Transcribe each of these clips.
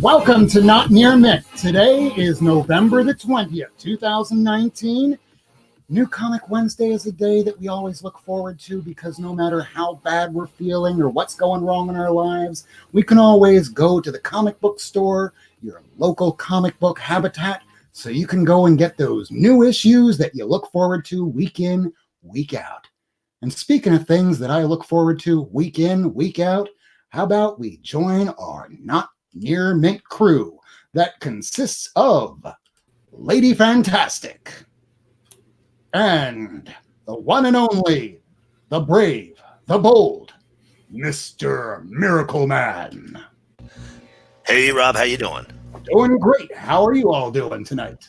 Welcome to Not Near Mint. Today is November the 20th, 2019. New Comic Wednesday is a day that we always look forward to because no matter how bad we're feeling or what's going wrong in our lives, we can always go to the comic book store, your local comic book habitat, so you can go and get those new issues that you look forward to week in, week out. And speaking of things that I look forward to week in, week out, how about we join our Not Near Mint crew that consists of Lady Fantastic and the one and only, the brave, the bold, Mr. Miracle Man. Hey, Rob, how you doing? Doing great. How are you all doing tonight?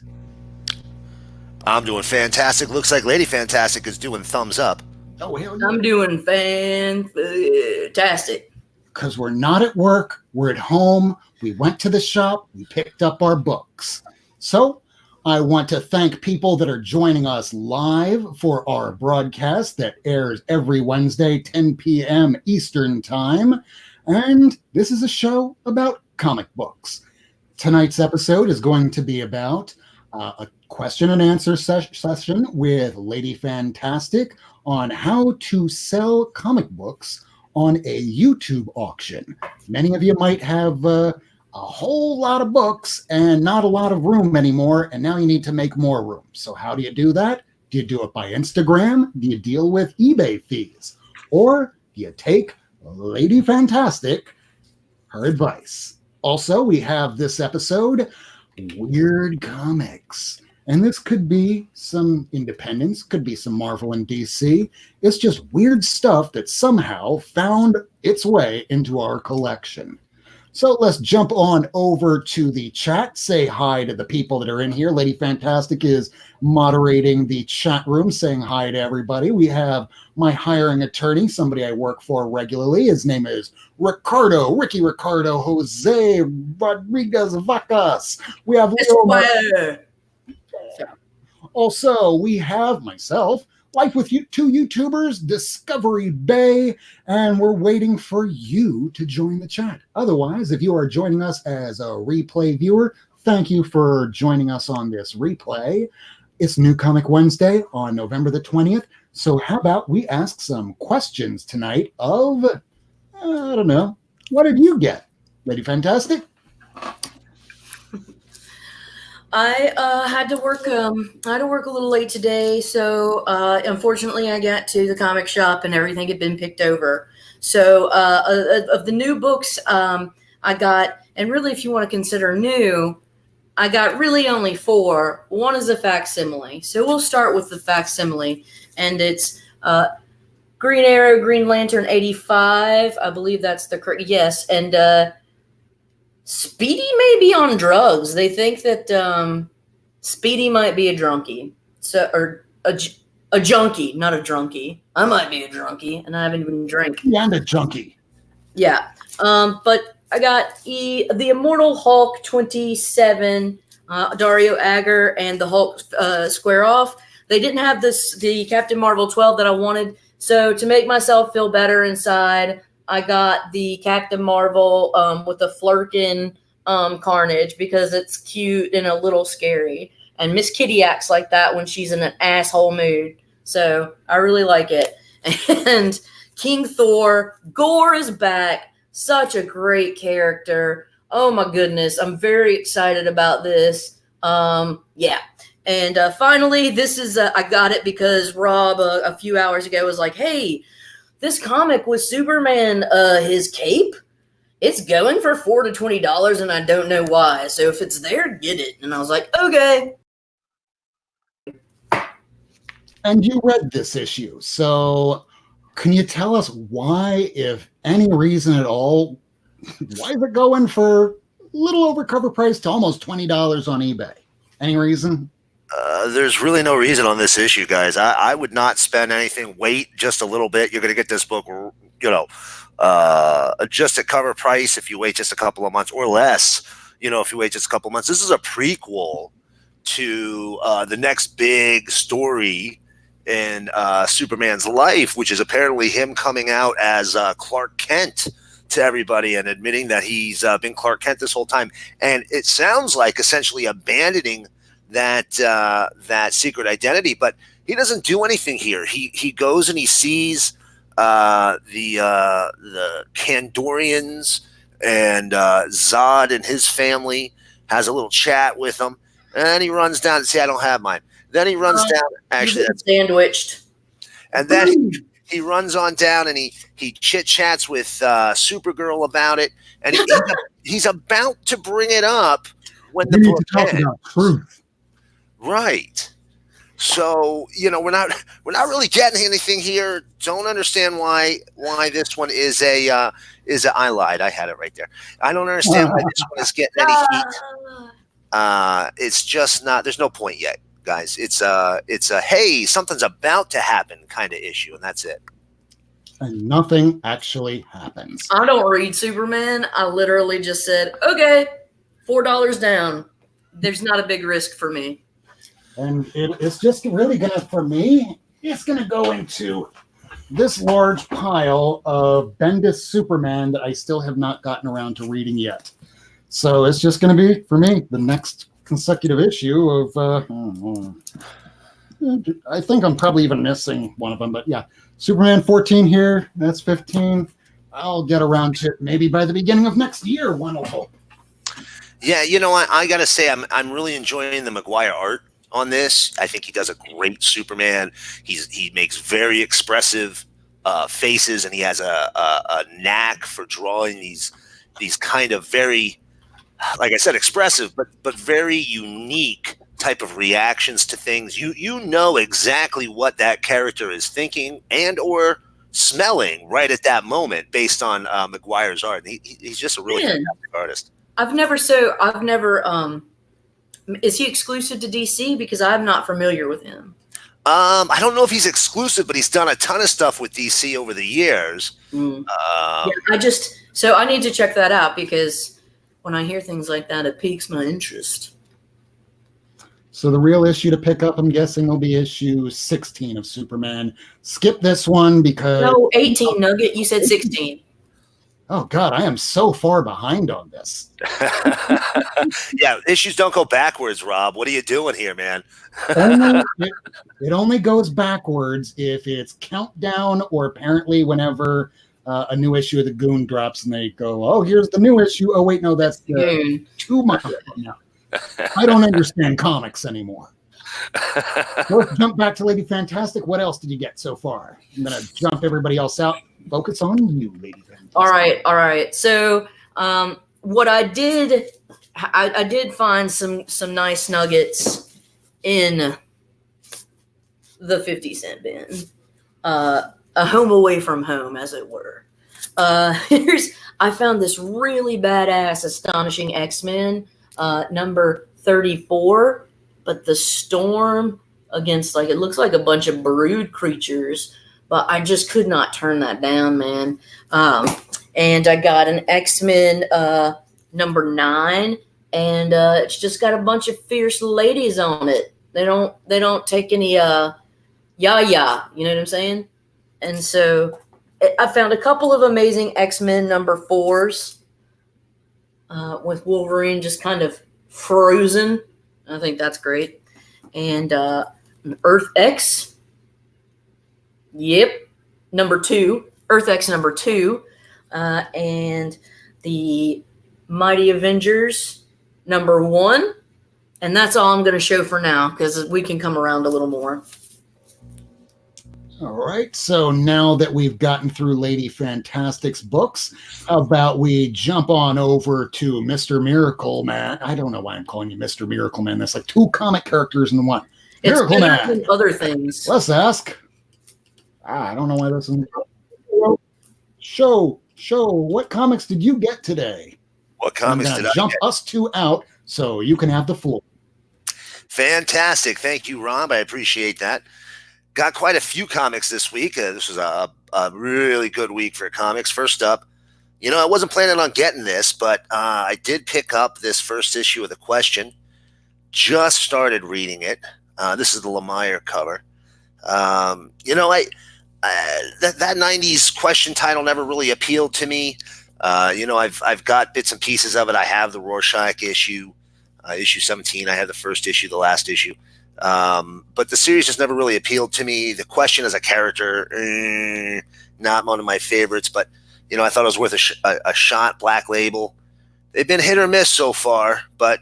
I'm doing fantastic. Looks like Lady Fantastic is doing thumbs up. Oh, hell yeah. I'm doing fantastic. Because we're not at work, we're at home, we went to the shop, we picked up our books. So I want to thank people that are joining us live for our broadcast that airs every Wednesday, 10 p.m. Eastern Time. And this is a show about comic books. Tonight's episode is going to be about a question and answer session with Lady Fantastic on how to sell comic books on a YouTube auction. Many of you might have a whole lot of books and not a lot of room anymore, and now you need to make more room. So how do you do that? Do you do it by Instagram? Do you deal with eBay fees? Or do you take Lady Fantastic, her advice? Also, we have this episode, Weird Comics. And this could be some independents, could be some Marvel and DC. It's just weird stuff that somehow found its way into our collection. So let's jump on over to the chat. Say hi to the people that are in here. Lady Fantastic is moderating the chat room, saying hi to everybody. We have my hiring attorney, somebody I work for regularly. His name is Ricky Ricardo Jose Rodriguez Vacas. We have Leo. Also, we have myself, Life with two YouTubers, Discovery Bay, and we're waiting for you to join the chat. Otherwise, if you are joining us as a replay viewer, thank you for joining us on this replay. It's New Comic Wednesday on November the 20th, so how about we ask some questions tonight of, I don't know, what did you get? Lady Fantastic? I had to work. I had to work a little late today, so unfortunately, I got to the comic shop and everything had been picked over. So of the new books, I got, and really, if you want to consider new, I got really only 4. One is a facsimile, so we'll start with the facsimile, and it's Green Arrow, Green Lantern '85. I believe that's the correct. Yes, and Speedy may be on drugs. They think that Speedy might be a drunkie, or a junkie, not a drunkie. I might be a drunkie, and I haven't even drank. Yeah, I'm a junkie. Yeah, but I got the Immortal Hulk 27, Dario Agger, and the Hulk square off. They didn't have the Captain Marvel 12 that I wanted, so to make myself feel better inside, I got the Captain Marvel with the Flurkin Carnage because it's cute and a little scary. And Miss Kitty acts like that when she's in an asshole mood. So I really like it. And King Thor, Gore is back. Such a great character. Oh my goodness. I'm very excited about this. Yeah. And finally, this is, I got it because Rob a few hours ago was like, hey, this comic with Superman, his cape, it's going for $4 to $20, and I don't know why. So if it's there, get it. And I was like, okay. And you read this issue, so can you tell us why, if any reason at all, why is it going for a little over cover price to almost $20 on eBay? Any reason? There's really no reason on this issue, guys. I would not spend anything. Wait just a little bit. You're going to get this book, just at cover price if you wait just a couple of months, or less, if you wait just a couple of months. This is a prequel to the next big story in Superman's life, which is apparently him coming out as Clark Kent to everybody and admitting that he's been Clark Kent this whole time. And it sounds like essentially abandoning that secret identity, but he doesn't do anything here. He goes and he sees the Kandorians and Zod and his family, has a little chat with them, and then he runs down and say, "I don't have mine." Then he runs down. Actually, that's sandwiched. And then he runs on down and he chit chats with Supergirl about it, and he's about to bring it up when the book talk about truth, right? So we're not really getting anything here. Don't understand why this one is a I lied. I had it right there. I don't understand why this one is getting any heat. It's just not. There's no point yet, guys. It's a hey, something's about to happen kind of issue, and that's it. And nothing actually happens. I don't read Superman. I literally just said, okay, $4 down. There's not a big risk for me. And it's just really gonna, for me, it's gonna go into this large pile of Bendis Superman that I still have not gotten around to reading yet. So it's just gonna be, for me, the next consecutive issue of I think I'm probably even missing one of them, but yeah, Superman 14 here, that's 15. I'll get around to it maybe by the beginning of next year, one will hope. Yeah, I gotta say I'm really enjoying the Maguire art on this. I think he does a great Superman. He makes very expressive faces, and he has a knack for drawing these kind of very, like I said, expressive but very unique type of reactions to things. You know exactly what that character is thinking and or smelling right at that moment based on Maguire's art. He's just a really fantastic artist. I've never is he exclusive to DC? Because I'm not familiar with him. I don't know if he's exclusive, but he's done a ton of stuff with DC over the years. Yeah, I need to check that out, because when I hear things like that, it piques my interest. So the real issue to pick up, I'm guessing, will be issue 16 of Superman. Skip this one because... No, 18, Nugget. You said 16. Oh, God, I am so far behind on this. Yeah, issues don't go backwards, Rob. What are you doing here, man? It only goes backwards if it's Countdown, or apparently whenever a new issue of the Goon drops and they go, oh, here's the new issue. Oh, wait, no, that's 2 months from now. I don't understand comics anymore. Let's jump back to Lady Fantastic. What else did you get so far? I'm going to jump everybody else out. Focus on you, Lady Fantastic. All right. So what I did find some nice nuggets in the 50-cent bin. A home away from home, as it were. I found this really badass Astonishing X-Men number 34, but the storm against, like, it looks like a bunch of brood creatures, but I just could not turn that down, man. And I got an X-Men number 9, and it's just got a bunch of fierce ladies on it. They don't take any you know what I'm saying? And so I found a couple of amazing X-Men number 4s with Wolverine just kind of frozen. I think that's great. And Earth X. Yep. Number 2. Earth X number 2. And the Mighty Avengers number 1. And that's all I'm going to show for now, because we can come around a little more. All right, so now that we've gotten through Lady Fantastic's books, how about we jump on over to Mr. Miracle Man? I don't know why I'm calling you Mr. Miracle Man. That's like 2 comic characters in one. It's Miracle Man. Than other things. Let's ask. I don't know why this is. Show. What comics did you get today? What comics did I jump get? us 2 out so you can have the floor. Fantastic. Thank you, Rob. I appreciate that. Got quite a few comics this week. This was a really good week for comics. First up, I wasn't planning on getting this, but I did pick up this first issue of The Question. Just started reading it. This is the Lemire cover. That 90s Question title never really appealed to me. I've got bits and pieces of it. I have the Rorschach issue, issue 17. I have the first issue, the last issue. But the series just never really appealed to me. The Question as a character, not one of my favorites, but I thought it was worth a shot. Black Label, they've been hit or miss so far, but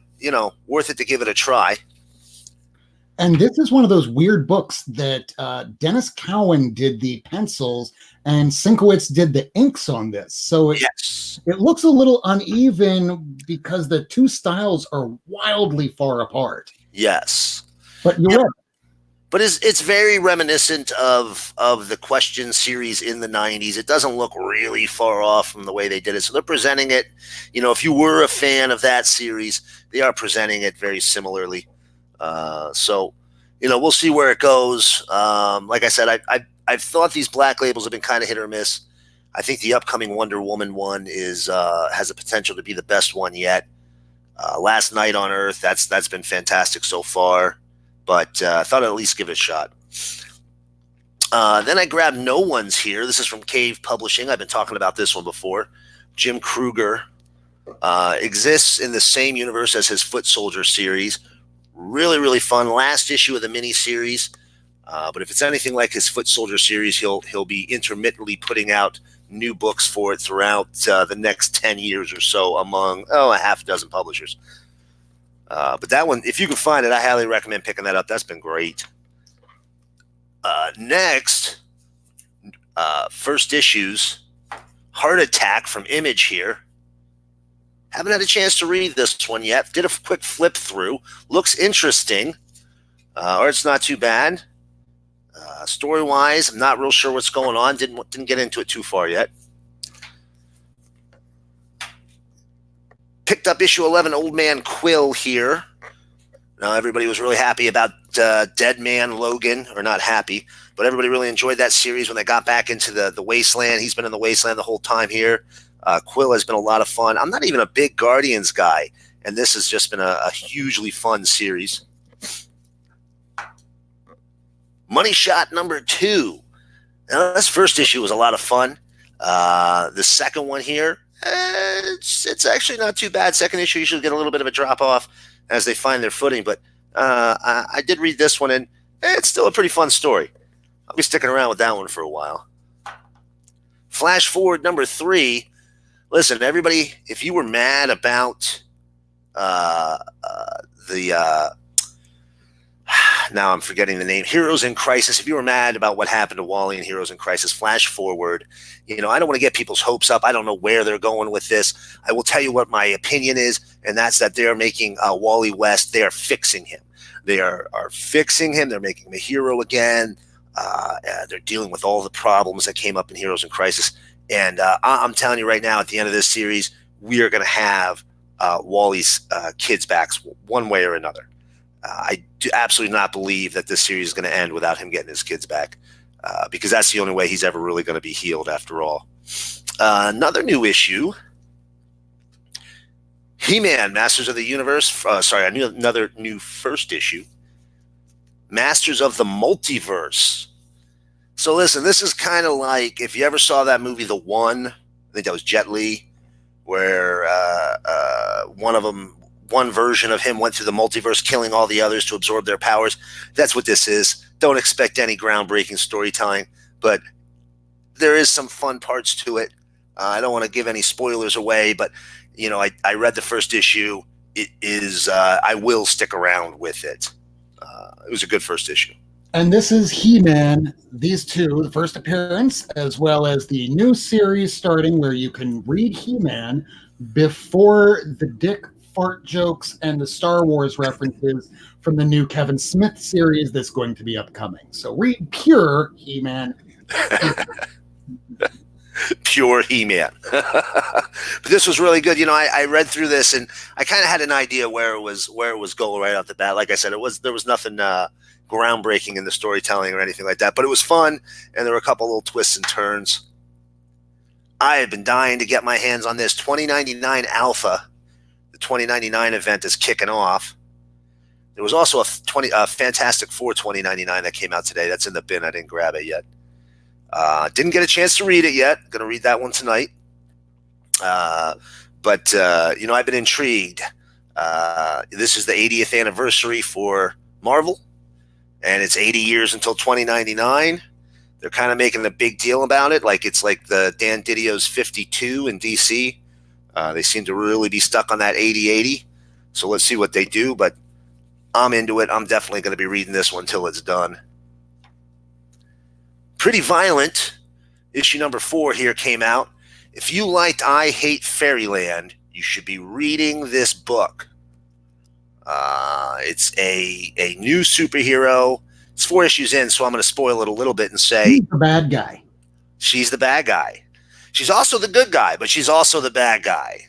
worth it to give it a try. And this is one of those weird books that Dennis Cowan did the pencils and Sienkiewicz did the inks on this. So it looks a little uneven because the two styles are wildly far apart. Yes. But you're right. But it's very reminiscent of the Question series in the 90s. It doesn't look really far off from the way they did it. So they're presenting it, if you were a fan of that series, they are presenting it very similarly. So we'll see where it goes. Like I said, I've thought these Black Labels have been kind of hit or miss. I think the upcoming Wonder Woman one has the potential to be the best one yet. Last Night on Earth, that's been fantastic so far. But I thought I'd at least give it a shot. Then I grabbed No One's Here. This is from Cave Publishing. I've been talking about this one before. Jim Kruger exists in the same universe as his Foot Soldier series. Really, really fun. Last issue of the mini-series. But if it's anything like his Foot Soldier series, he'll be intermittently putting out new books for it throughout the next 10 years or so among, a half a dozen publishers. But that one, if you can find it, I highly recommend picking that up. That's been great. Next, first issues, Heart Attack from Image here. Haven't had a chance to read this one yet. Did a quick flip through. Looks interesting. Or it's not too bad. Story-wise, I'm not real sure what's going on. Didn't get into it too far yet. Picked up issue 11, Old Man Quill here. Now, everybody was really happy about Dead Man Logan, or not happy, but everybody really enjoyed that series when they got back into the Wasteland. He's been in the Wasteland the whole time here. Quill has been a lot of fun. I'm not even a big Guardians guy, and this has just been a hugely fun series. Money Shot number 2. Now, this first issue was a lot of fun. The second one here, it's actually not too bad. Second issue, you should get a little bit of a drop off as they find their footing. But I did read this one, and it's still a pretty fun story. I'll be sticking around with that one for a while. Flash forward number 3. Listen, everybody, if you were mad about now I'm forgetting the name, Heroes in Crisis. If you were mad about what happened to Wally in Heroes in Crisis, flash forward. I don't want to get people's hopes up. I don't know where they're going with this. I will tell you what my opinion is, and that's that they're making Wally West, they are fixing him. They are fixing him. They're making him a hero again. They're dealing with all the problems that came up in Heroes in Crisis. And I'm telling you right now, at the end of this series, we are going to have Wally's kids back one way or another. I do absolutely not believe that this series is going to end without him getting his kids back, because that's the only way he's ever really going to be healed after all. Another new issue, He-Man, Masters of the Universe. Another new first issue, Masters of the Multiverse. So listen, this is kind of like, if you ever saw that movie, The One, I think that was Jet Li, where one version of him went through the multiverse, killing all the others to absorb their powers. That's what this is. Don't expect any groundbreaking storytelling, but there is some fun parts to it. I don't want to give any spoilers away, but I read the first issue. It is. I will stick around with it. It was a good first issue. And this is He-Man, these two, the first appearance, as well as the new series starting where you can read He-Man before the Dick fart jokes and the Star Wars references from the new Kevin Smith series that's going to be upcoming. So read pure He-Man. Pure He-Man. But this was really good. I read through this and I kind of had an idea where it was going right off the bat. Like I said, there was nothing groundbreaking in the storytelling or anything like that, but it was fun, and there were a couple little twists and turns. I have been dying to get my hands on this 2099 Alpha. The 2099 event is kicking off. There was also a Fantastic Four 2099 that came out today. That's in the bin. I didn't grab it yet. Didn't get a chance to read it yet. Going to read that one tonight. But I've been intrigued. This is the 80th anniversary for Marvel, and it's 80 years until 2099. They're kind of making a big deal about it, like it's like the Dan Didio's 52 in DC. They seem to really be stuck on that 80-80. So let's see what they do, but I'm into it. I'm definitely going to be reading this one until it's done. Pretty Violent, issue number 4 here came out. If you liked I Hate Fairyland, you should be reading this book. It's a new superhero. It's 4 issues in, so I'm going to spoil it a little bit and say He's the bad guy. She's the bad guy. She's also the good guy, but she's also the bad guy.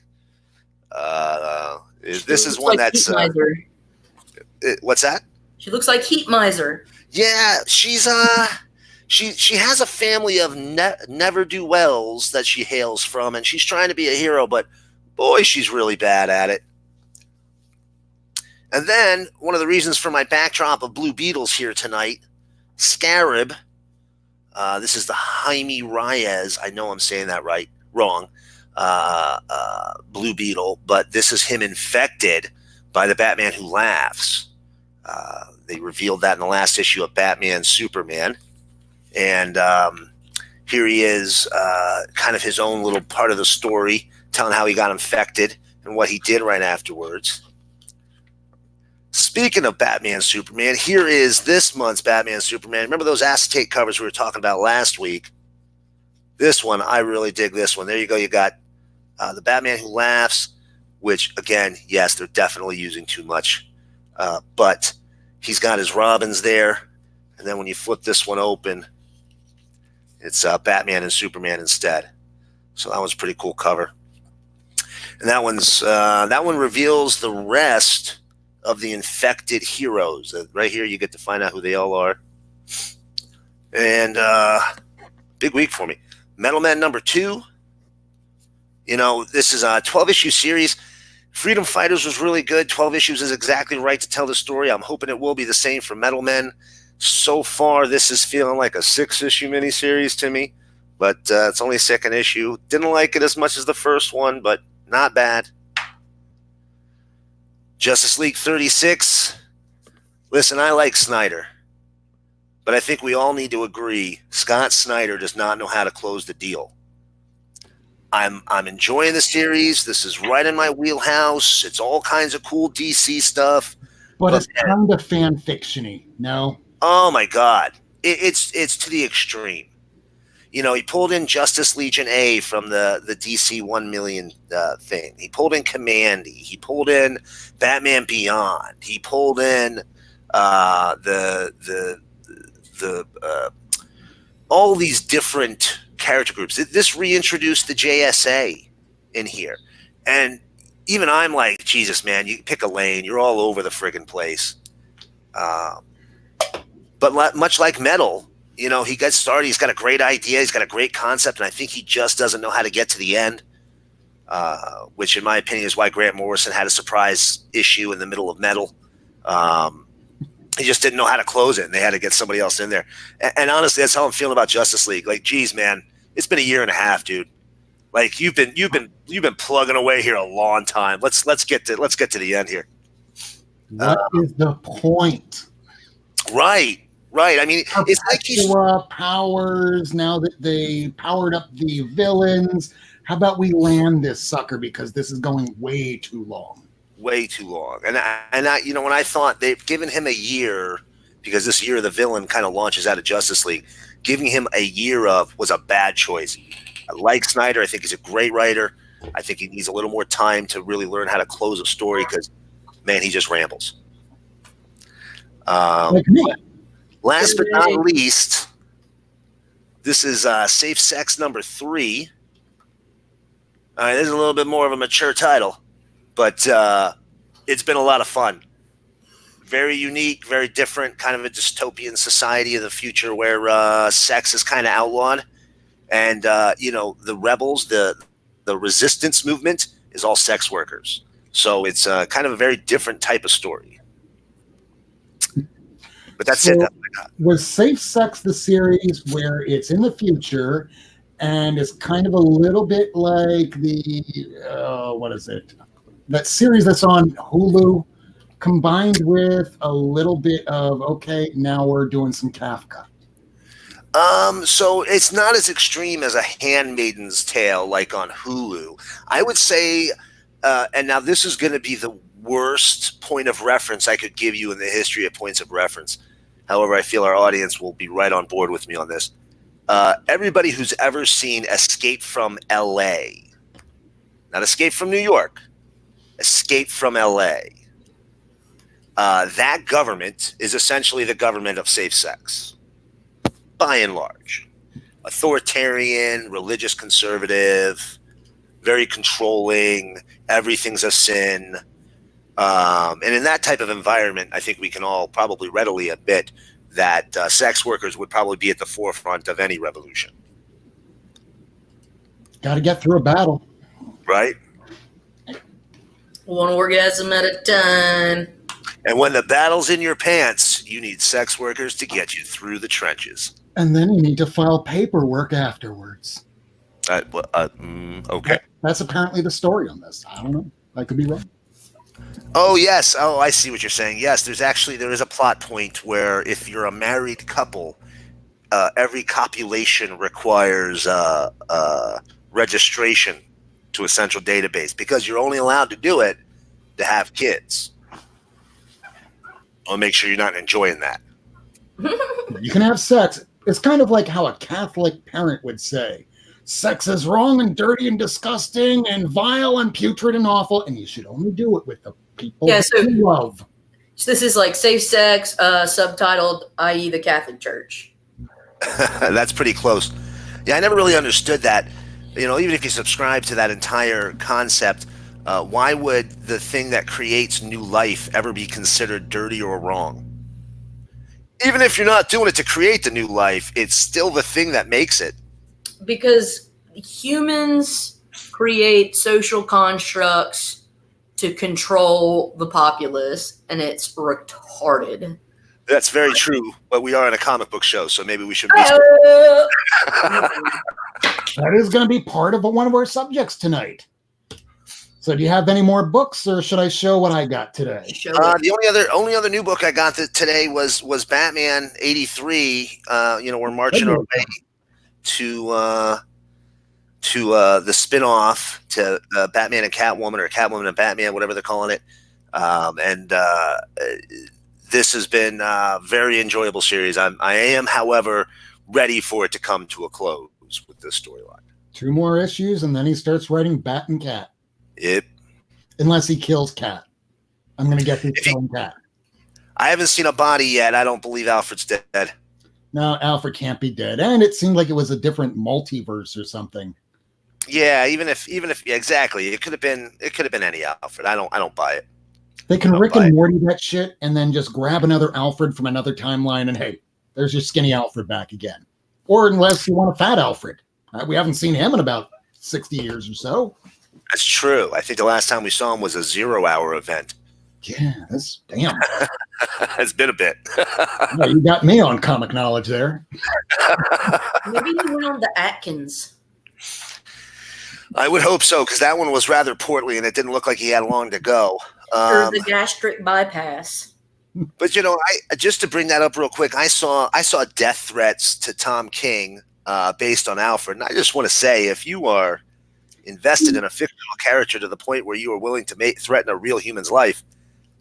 This is one that's what's that? She looks like Heat Miser. Yeah, she's she has a family of never-do-wells that she hails from, and she's trying to be a hero, but boy, she's really bad at it. And then, one of the reasons for my backdrop of Blue Beetles here tonight, Scarab. This is the Jaime Reyes. I know I'm saying that wrong. Blue Beetle, but this is him infected by the Batman Who Laughs. They revealed that in the last issue of Batman Superman. And here he is, kind of his own little part of the story, telling how he got infected and what he did right afterwards. Speaking of Batman Superman, here is this month's Batman Superman. Remember those acetate covers we were talking about last week? This one, I really dig this one. There you go. You got the Batman Who Laughs, which, again, yes, they're definitely using too much. But he's got his Robins there. And then when you flip this one open, it's Batman and Superman instead. So that one's a pretty cool cover. And that one reveals the rest of the infected heroes. Right here, you get to find out who they all are. And big week for me. Metal Man number 2. This is a 12-issue series. Freedom Fighters was really good. 12 issues is exactly right to tell the story. I'm hoping it will be the same for Metal Men. So far, this is feeling like a 6-issue miniseries to me. But it's only a 2nd issue. Didn't like it as much as the first one, but not bad. Justice League 36. Listen, I like Snyder, but I think we all need to agree Scott Snyder does not know how to close the deal. I'm enjoying the series. This is right in my wheelhouse. It's all kinds of cool DC stuff. But it's kind of fan fiction-y, no? Oh my God. It's to the extreme. He pulled in Justice Legion A from the DC 1 million thing. He pulled in Commandy. He pulled in Batman Beyond. He pulled in all these different character groups. This reintroduced the JSA in here. And even I'm like, Jesus, man, you pick a lane. You're all over the friggin' place. But much like Metal, he gets started. He's got a great idea. He's got a great concept, and I think he just doesn't know how to get to the end, which, in my opinion, is why Grant Morrison had a surprise issue in the middle of Metal. He just didn't know how to close it, and they had to get somebody else in there. And honestly, that's how I'm feeling about Justice League. Like, geez, man, it's been a year and a half, dude. Like, you've been plugging away here a long time. Let's get to the end here. What is the point? Right. I mean, it's like he's powers now that they powered up the villains. How about we land this sucker because this is going way too long. Way too long. And I when I thought they've given him a year, because this year the villain kind of launches out of Justice League, giving him a year was a bad choice. I like Snyder. I think he's a great writer. I think he needs a little more time to really learn how to close a story because, man, he just rambles. Like me. Last but not least, this is Safe Sex number 3. All right, this is a little bit more of a mature title, but it's been a lot of fun. Very unique, very different, kind of a dystopian society of the future where sex is kind of outlawed. And, the rebels, the resistance movement is all sex workers. So it's kind of a very different type of story. But that's it. That's what I got. Was Safe Sex the series where it's in the future and is kind of a little bit like the what is it? That series that's on Hulu, combined with a little bit of okay, now we're doing some Kafka. So it's not as extreme as a Handmaiden's Tale like on Hulu. I would say, and now this is going to be the worst point of reference I could give you in the history of points of reference. However, I feel our audience will be right on board with me on this. Everybody who's ever seen Escape from L.A., not Escape from New York, Escape from L.A., that government is essentially the government of safe sex. By and large, authoritarian, religious conservative, very controlling, everything's a sin. And in that type of environment, I think we can all probably readily admit that sex workers would probably be at the forefront of any revolution. Got to get through a battle. Right? One orgasm at a time. And when the battle's in your pants, you need sex workers to get you through the trenches. And then you need to file paperwork afterwards. Okay. That's apparently the story on this. I don't know. I could be wrong. Oh, yes. Oh, I see what you're saying. Yes, there is a plot point where if you're a married couple, every copulation requires registration to a central database because you're only allowed to do it to have kids. I'll make sure you're not enjoying that. You can have sex. It's kind of like how a Catholic parent would say, sex is wrong and dirty and disgusting and vile and putrid and awful, and you should only do it with the people you love. So this is like safe sex, subtitled, i.e. the Catholic Church. That's pretty close. Yeah, I never really understood that. You know, even if you subscribe to that entire concept, why would the thing that creates new life ever be considered dirty or wrong? Even if you're not doing it to create the new life, it's still the thing that makes it. Because humans create social constructs to control the populace, and it's retarded. That's very true, but we are in a comic book show, so maybe we should be... That is going to be part of one of our subjects tonight. So do you have any more books, or should I show what I got today? The only other new book I got today was Batman 83. We're marching our way to the spin-off to Batman and Catwoman, or Catwoman and Batman, whatever they're calling it. This has been a very enjoyable series. I am, however, ready for it to come to a close with this storyline. 2 more issues, and then he starts writing Bat and Cat. Yep. Unless he kills Cat. I'm going to get through killing Cat. I haven't seen a body yet. I don't believe Alfred's dead. No, Alfred can't be dead. And it seemed like it was a different multiverse or something. Yeah, even if exactly. It could have been any Alfred. I don't buy it. They can Rick and Morty that shit and then just grab another Alfred from another timeline and hey, there's your skinny Alfred back again. Or unless you want a fat Alfred. We haven't seen him in about 60 years or so. That's true. I think the last time we saw him was a 0-hour event. Yeah, that's damn. It's been a bit. Yeah, you got me on comic knowledge there. Maybe he went on the Atkins. I would hope so, because that one was rather portly and it didn't look like he had long to go. Or the gastric bypass. But just to bring that up real quick, I saw death threats to Tom King based on Alfred, and I just want to say, if you are invested in a fictional character to the point where you are willing to threaten a real human's life,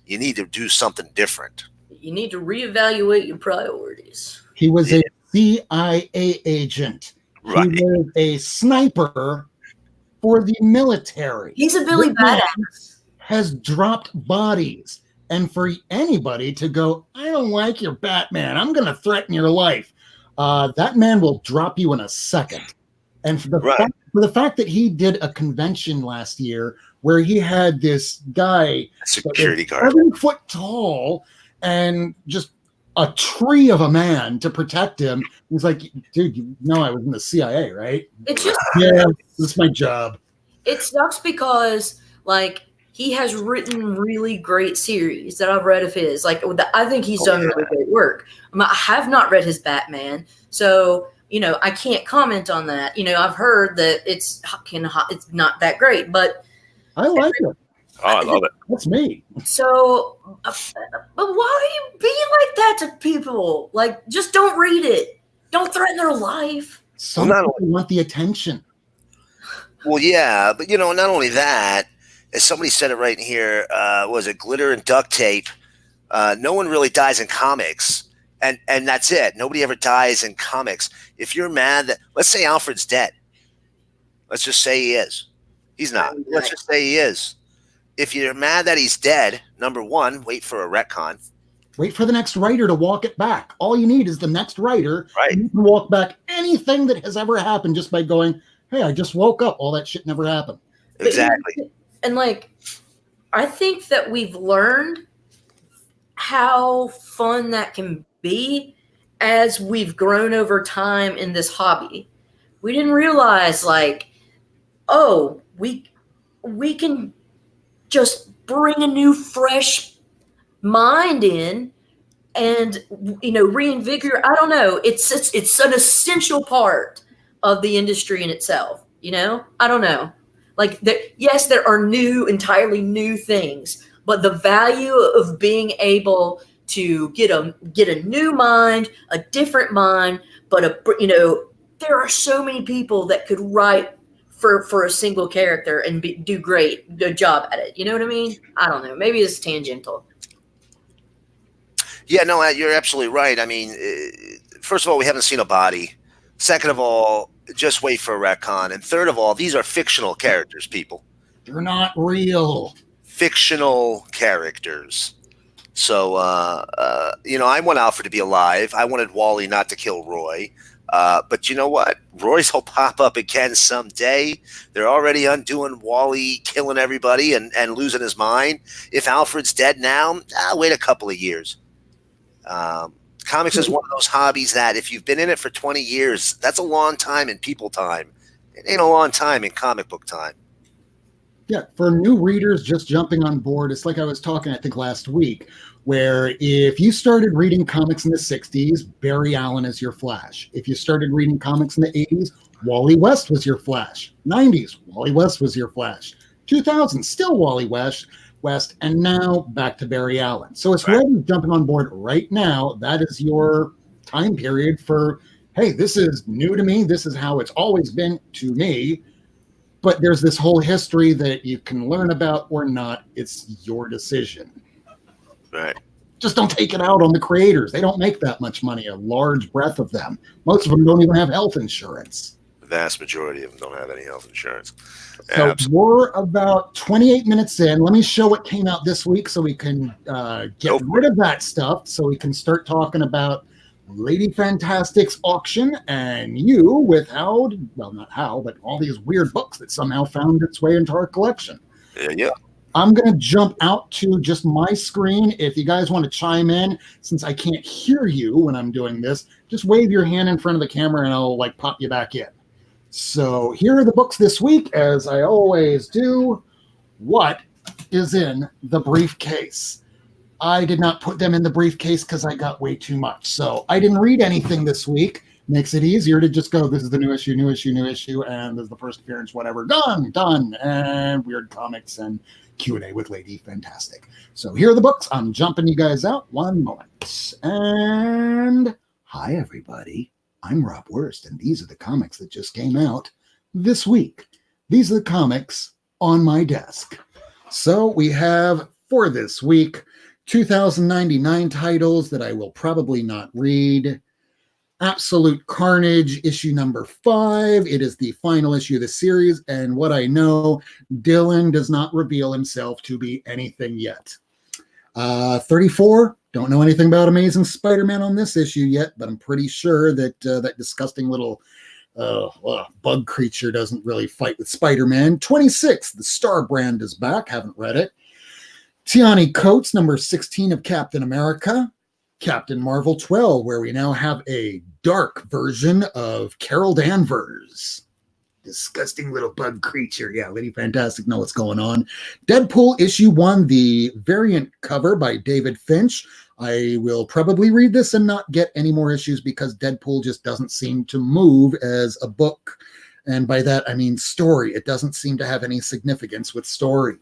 you need to do something different. You need to reevaluate your priorities. He was a CIA agent. Right. He was a sniper for the military. He's a Billy Badass. Has dropped bodies. And for anybody to go, I don't like your Batman, I'm going to threaten your life. That man will drop you in a second. And for the fact that he did a convention last year where he had this guy, security guard, 7 foot tall, and just a tree of a man to protect him. He's like, dude, you know I was in the CIA, right? It's just that's my job. It sucks because he has written really great series that I've read of his. I think he's done really great work. I have not read his Batman, so I can't comment on that. I've heard that it's not that great, but I like it. Oh, I love it. That's me. So, but why are you being like that to people? Like, just don't read it. Don't threaten their life. Some people want the attention. Well, yeah, but not only that, as somebody said it right in here, was it glitter and duct tape? No one really dies in comics, and that's it. Nobody ever dies in comics. If you're mad that, let's say Alfred's dead. Let's just say he is. He's not. Let's just say he is. If you're mad that he's dead, number one, wait for a retcon. Wait for the next writer to walk it back. All you need is the next writer. Right. And you can walk back anything that has ever happened just by going, hey, I just woke up. All that shit never happened. Exactly. And I think that we've learned how fun that can be as we've grown over time in this hobby. We didn't realize we can just bring a new fresh mind in and reinvigorate. I don't know. It's an essential part of the industry in itself. I don't know. Yes, there are entirely new things, but the value of being able to get a new mind, a different mind, but there are so many people that could write for a single character and do good job at it. You know what I mean? I don't know. Maybe it's tangential. Yeah, no, you're absolutely right. I mean, first of all, we haven't seen a body. Second of all, just wait for a retcon. And third of all, these are fictional characters, people. They're not real. Fictional characters. So, I want Alfred to be alive. I wanted Wally not to kill Roy. But you know what? Roy's will pop up again someday. They're already undoing Wally killing everybody and losing his mind. If Alfred's dead now, wait a couple of years. Comics is one of those hobbies that if you've been in it for 20 years, that's a long time in people time. It ain't a long time in comic book time. Yeah, for new readers just jumping on board, it's like I was talking, I think, last week, where if you started reading comics in the 60s, Barry Allen is your Flash. If you started reading comics in the 80s, Wally West was your Flash. 90s, Wally West was your Flash. 2000s, still Wally West, and now back to Barry Allen. So it's whoever's jumping on board right now, that is your time period for, hey, this is new to me. This is how it's always been to me. But there's this whole history that you can learn about or not. It's your decision. Right. Just don't take it out on the creators. They don't make that much money, a large breadth of them. Most of them don't even have health insurance. The vast majority of them don't have any health insurance. So Absolutely. we're about 28 minutes in. Let me show what came out this week so we can get rid of that stuff so we can start talking about Lady Fantastic's auction and you with not how, but all these weird books that somehow found its way into our collection. Yeah. I'm going to jump out to just my screen. If you guys want to chime in, since I can't hear you when I'm doing this, just wave your hand in front of the camera and I'll pop you back in. So here are the books this week, as I always do. What is in the briefcase? I did not put them in the briefcase because I got way too much. So I didn't read anything this week. Makes it easier to just go, this is the new issue, and this is the first appearance, whatever. Done. And weird comics and Q&A with Lady Fantastic. So here are the books. I'm jumping you guys out. One moment. And hi, everybody. I'm Rob Wurst, and these are the comics that just came out this week. These are the comics on my desk. So we have, for this week, 2,099 titles that I will probably not read. Absolute Carnage, issue number 5. It is the final issue of the series, and what I know, Dylan does not reveal himself to be anything yet. 34, don't know anything about Amazing Spider-Man on this issue yet, but I'm pretty sure that that disgusting little bug creature doesn't really fight with Spider-Man. 26, the Star Brand is back, haven't read it. Tiani Coates, number 16 of Captain America. Captain Marvel 12, where we now have a dark version of Carol Danvers. Disgusting little bug creature. Yeah, Lady Fantastic know what's going on. Deadpool issue 1, the variant cover by David Finch. I will probably read this and not get any more issues because Deadpool just doesn't seem to move as a book. And by that, I mean story. It doesn't seem to have any significance with story.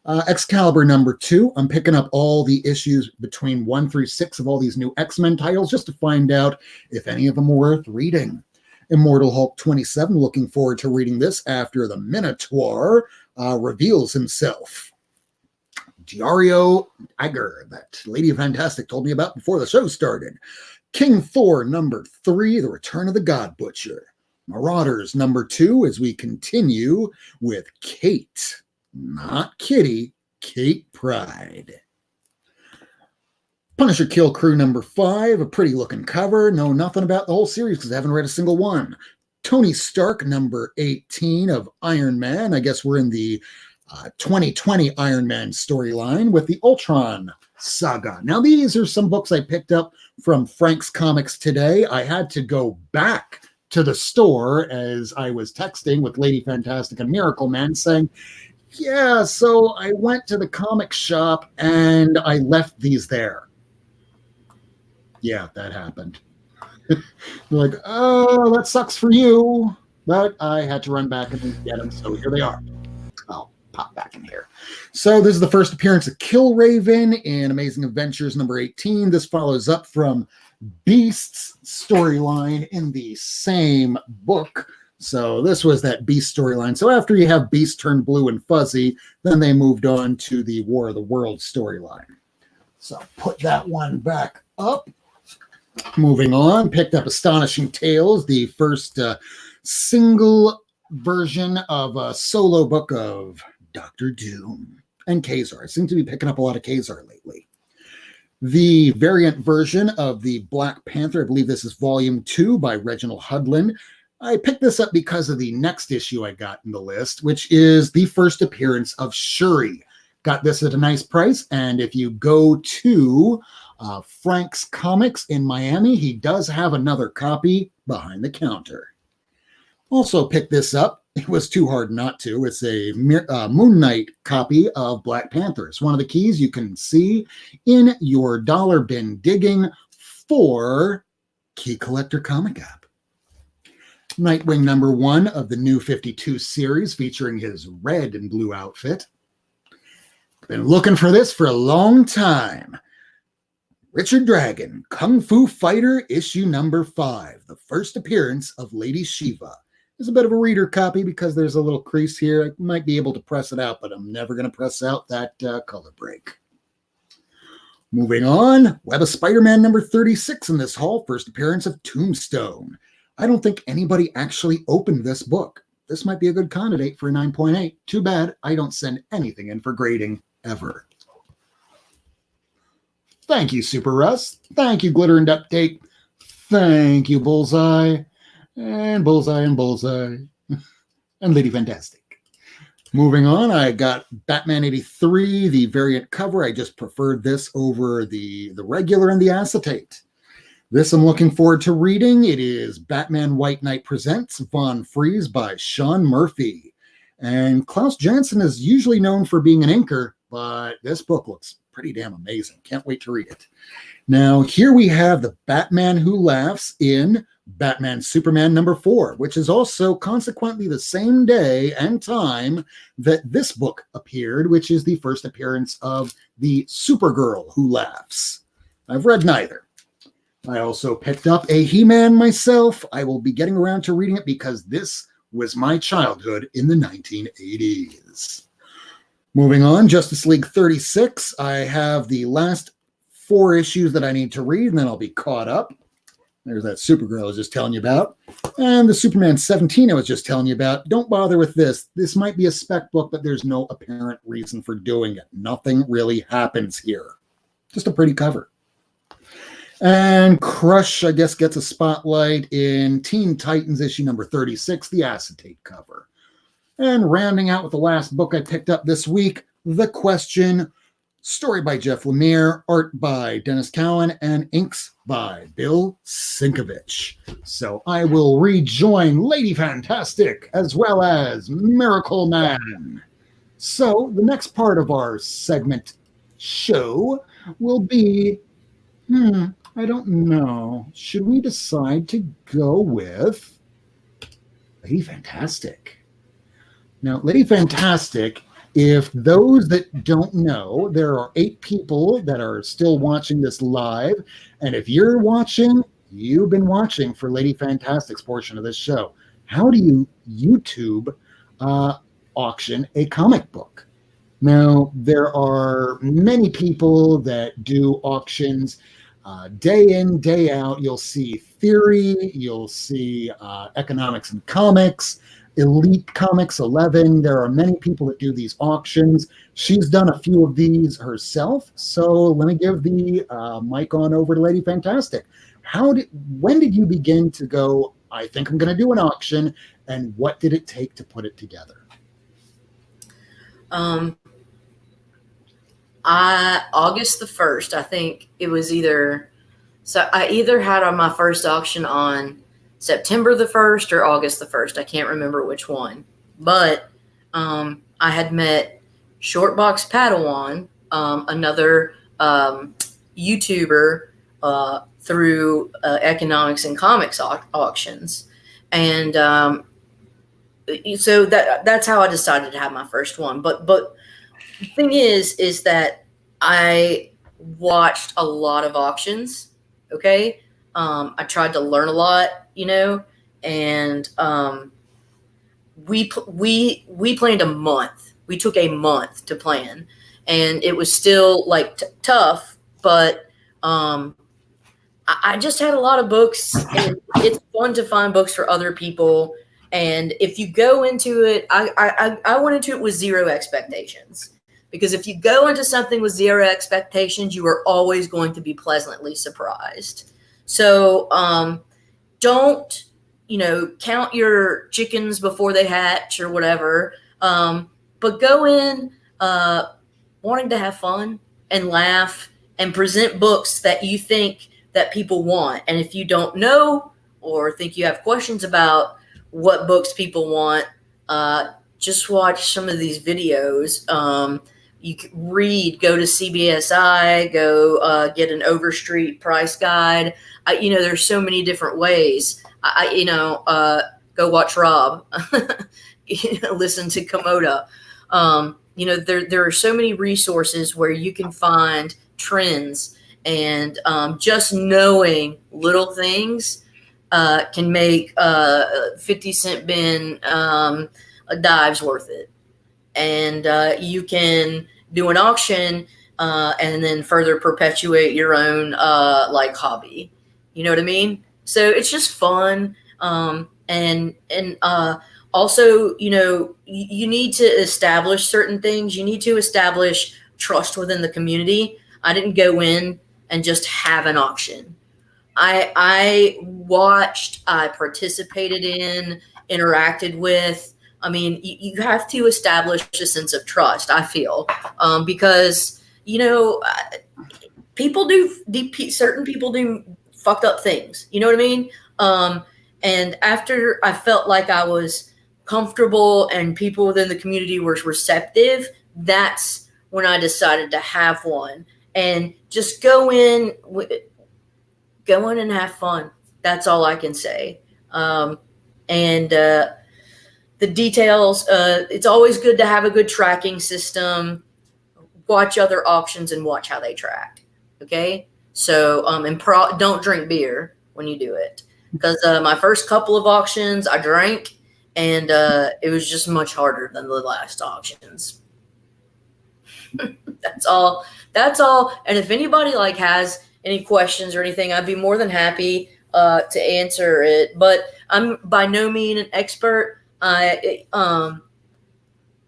Excalibur #2. I'm picking up all the issues between 1 through 6 of all these new X-Men titles just to find out if any of them are worth reading. Immortal Hulk 27. Looking forward to reading this after the Minotaur reveals himself. Dario Agger, that Lady Fantastic told me about before the show started. King Thor #3. The Return of the God Butcher. Marauders #2 as we continue with Kate. Not Kitty, Kate Pride. Punisher Kill Crew #5, a pretty looking cover. Know nothing about the whole series because I haven't read a single one. Tony Stark #18 of Iron Man. I guess we're in the 2020 Iron Man storyline with the Ultron saga. Now, these are some books I picked up from Frank's Comics today. I had to go back to the store as I was texting with Lady Fantastic and Miracle Man saying, yeah, so I went to the comic shop and I left these there. Yeah, that happened. Like, oh, that sucks for you. But I had to run back and get them, so here they are. I'll pop back in here. So this is the first appearance of Killraven in Amazing Adventures #18. This follows up from Beast's storyline in the same book. So this was that Beast storyline. So after you have Beast turn blue and fuzzy, then they moved on to the War of the Worlds storyline. So put that one back up. Moving on, picked up Astonishing Tales, the first single version of a solo book of Doctor Doom and Kazar. I seem to be picking up a lot of Kazar lately. The variant version of the Black Panther, I believe this is volume 2 by Reginald Hudlin. I picked this up because of the next issue I got in the list, which is the first appearance of Shuri. Got this at a nice price, and if you go to Frank's Comics in Miami, he does have another copy behind the counter. Also picked this up. It was too hard not to. It's a Moon Knight copy of Black Panther. It's one of the keys you can see in your dollar bin digging for Key Collector Comic App. Nightwing #1 of the New 52 series featuring his red and blue outfit. Been looking for this for a long time. Richard Dragon, Kung Fu Fighter issue #5, the first appearance of Lady Shiva. There's a bit of a reader copy because there's a little crease here. I might be able to press it out, but I'm never going to press out that color break. Moving on, Web of Spider-Man #36 in this haul, first appearance of Tombstone. I don't think anybody actually opened this book. This might be a good candidate for a 9.8. Too bad I don't send anything in for grading ever. Thank you, Super Russ. Thank you, Glitter and Update. Thank you, Bullseye. And Bullseye and Bullseye. And Lady Fantastic. Moving on, I got Batman 83, the variant cover. I just preferred this over the regular and the acetate. This I'm looking forward to reading. It is Batman White Knight Presents Von Freeze by Sean Murphy. And Klaus Janson is usually known for being an inker, but this book looks pretty damn amazing. Can't wait to read it. Now, here we have the Batman Who Laughs in Batman Superman #4, which is also consequently the same day and time that this book appeared, which is the first appearance of the Supergirl Who Laughs. I've read neither. I also picked up a He-Man myself. I will be getting around to reading it because this was my childhood in the 1980s. Moving on, Justice League 36. I have the last 4 issues that I need to read, and then I'll be caught up. There's that Supergirl I was just telling you about. And the Superman 17 I was just telling you about. Don't bother with this. This might be a spec book, but there's no apparent reason for doing it. Nothing really happens here. Just a pretty cover. And Crush, I guess, gets a spotlight in Teen Titans issue #36, the acetate cover. And rounding out with the last book I picked up this week, The Question, story by Jeff Lemire, art by Dennis Cowan, and inks by Bill Sienkiewicz. So I will rejoin Lady Fantastic as well as Miracle Man. So the next part of our segment show will be, I don't know. Should we decide to go with Lady Fantastic? Now, Lady Fantastic, if those that don't know, there are 8 people that are still watching this live. And if you're watching, you've been watching for Lady Fantastic's portion of this show. How do you YouTube auction a comic book? Now, there are many people that do auctions day in, day out. You'll see Theory, you'll see Economics and Comics, Elite Comics 11. There are many people that do these auctions. She's done a few of these herself. So let me give the mic on over to Lady Fantastic. When did you begin to go, I think I'm going to do an auction, and what did it take to put it together? August the 1st, I think it was I either had on my first auction on September the 1st or August the 1st. I can't remember which one, but I had met Shortbox Padawan, another YouTuber through Economics and Comics auctions. And so that's how I decided to have my first one. But the thing is that I watched a lot of auctions. Okay. I tried to learn a lot, and we planned a month. We took a month to plan, and it was still like tough, but I just had a lot of books, and it's fun to find books for other people. And if you go into it, I went into it with zero expectations. Because if you go into something with zero expectations, you are always going to be pleasantly surprised. So don't, count your chickens before they hatch or whatever. But go in wanting to have fun and laugh and present books that you think that people want. And if you don't know or think you have questions about what books people want, just watch some of these videos. You can go to CBSI, go get an Overstreet price guide. There's so many different ways. Go watch Rob, listen to Komoda. There are so many resources where you can find trends, and just knowing little things can make 50-cent bin dives worth it. And you can do an auction and then further perpetuate your own hobby. You know what I mean? So it's just fun. And also, you need to establish certain things. You need to establish trust within the community. I didn't go in and just have an auction. I watched, I participated in, interacted with. I mean, you have to establish a sense of trust, I feel, because, certain people do fucked up things. You know what I mean? And after I felt like I was comfortable and people within the community were receptive, that's when I decided to have one. And just go in and have fun. That's all I can say. The details, it's always good to have a good tracking system. Watch other auctions and watch how they track. Okay? So, don't drink beer when you do it. Because my first couple of auctions, I drank, and it was just much harder than the last auctions. That's all. And if anybody has any questions or anything, I'd be more than happy to answer it. But I'm by no means an expert. But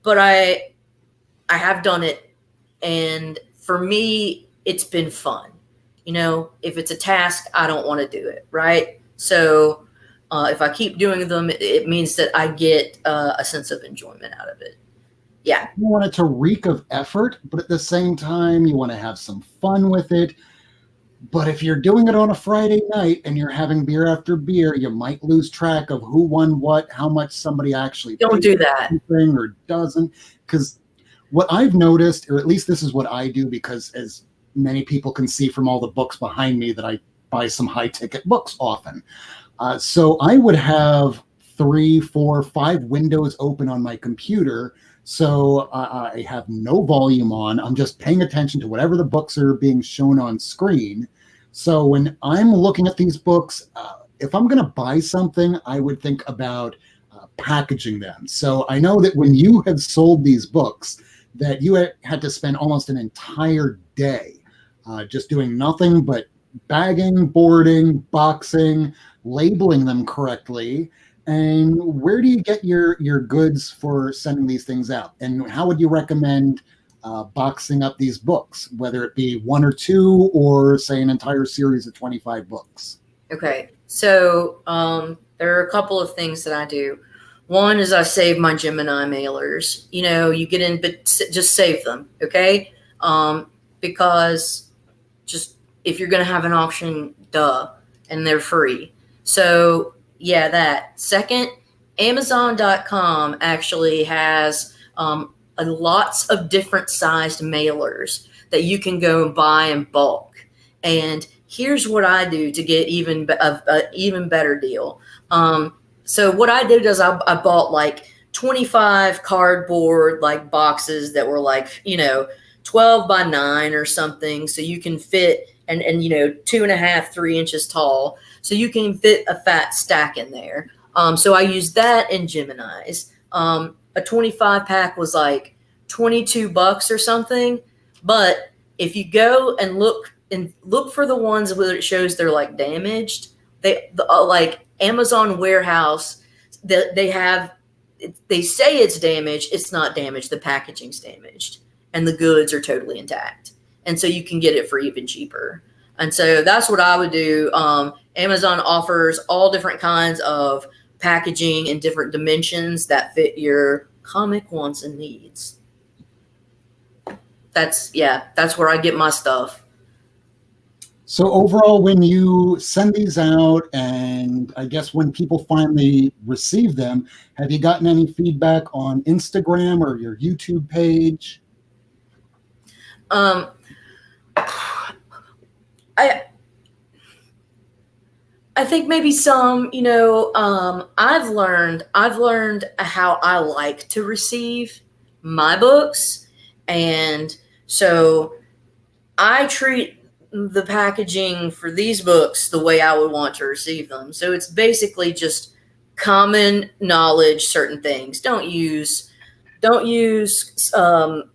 I have done it, and for me, it's been fun. If it's a task, I don't want to do it, right? So if I keep doing them, it means that I get a sense of enjoyment out of it. Yeah. You want it to reek of effort, but at the same time, you want to have some fun with it. But if you're doing it on a Friday night and you're having beer after beer, you might lose track of who won what, how much somebody actually don't do that or doesn't. Because what I've noticed, or at least this is what I do, because as many people can see from all the books behind me that I buy some high-ticket books often. So I would have 3, 4, 5 windows open on my computer. So I have no volume on. I'm just paying attention to whatever the books are being shown on screen. So when I'm looking at these books, if I'm going to buy something, I would think about packaging them. So I know that when you have sold these books, that you had to spend almost an entire day just doing nothing but bagging, boarding, boxing, labeling them correctly. And where do you get your goods for sending these things out? And how would you recommend boxing up these books, whether it be 1 or 2 or say an entire series of 25 books? Okay, so there are a couple of things that I do. One is I save my Gemini mailers. You know, you get in, but just save them, okay? Because just if you're going to have an auction, duh, and they're free. So yeah, that. Second, Amazon.com actually has lots of different sized mailers that you can go and buy in bulk. And here's what I do to get even better deal. So what I did is I bought like 25 cardboard like boxes that were like, 12 by 9 or something. So you can fit and 2.5, 3 inches tall. So you can fit a fat stack in there. So I used that in Gemini's. A 25 pack was like $22 or something. But if you go and look for the ones where it shows they're like damaged, like Amazon warehouse, they say it's damaged. It's not damaged. The packaging's damaged and the goods are totally intact. And so you can get it for even cheaper. And so that's what I would do. Amazon offers all different kinds of packaging in different dimensions that fit your comic wants and needs. That's where I get my stuff. So overall, when you send these out, and I guess when people finally receive them, have you gotten any feedback on Instagram or your YouTube page? I think maybe some, I've learned how I like to receive my books. And so I treat the packaging for these books the way I would want to receive them. So it's basically just common knowledge, certain things. Don't use the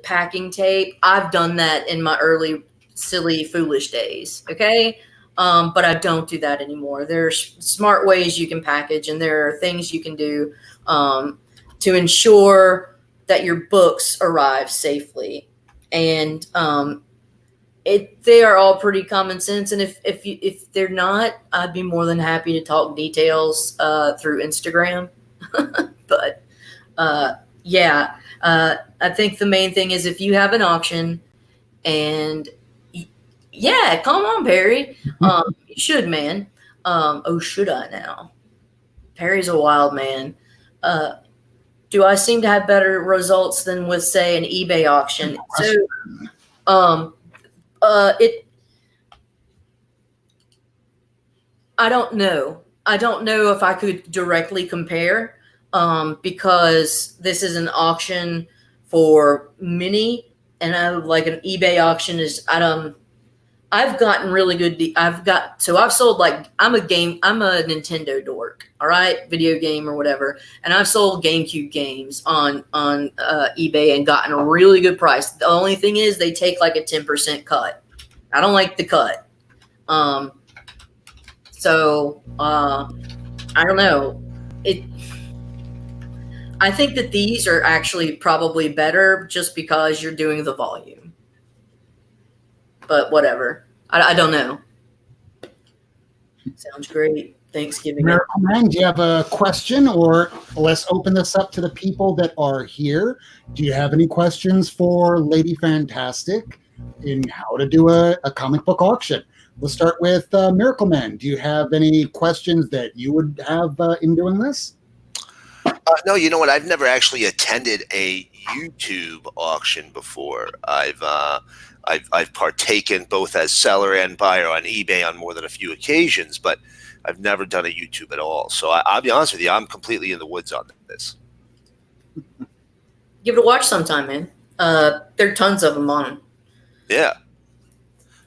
packing tape. I've done that in my early silly, foolish days. Okay. But I don't do that anymore. There's smart ways you can package, and there are things you can do to ensure that your books arrive safely. And they are all pretty common sense. And if they're not, I'd be more than happy to talk details through Instagram. But I think the main thing is if you have an auction and yeah, come on, Perry. You should, man. Should I now? Perry's a wild man. Do I seem to have better results than with, say, an eBay auction? So, I don't know. I don't know if I could directly compare because this is an auction for mini, and like an eBay auction is I've gotten really good. I've sold I'm a Nintendo dork. All right. Video game or whatever. And I've sold GameCube games on eBay and gotten a really good price. The only thing is they take like a 10% cut. I don't like the cut. So I don't know. I think that these are actually probably better just because you're doing the volume. But whatever. I don't know. Sounds great. Thanksgiving. Miracle Man, do you have a question, or let's open this up to the people that are here? Do you have any questions for Lady Fantastic in how to do a comic book auction? We'll start with Miracle Man. Do you have any questions that you would have in doing this? No, you know what? I've never actually attended a YouTube auction before. I've partaken both as seller and buyer on eBay on more than a few occasions, but I've never done a YouTube at all. So I'll be honest with you, I'm completely in the woods on this. Give it a watch sometime, man. There are tons of them on. Yeah.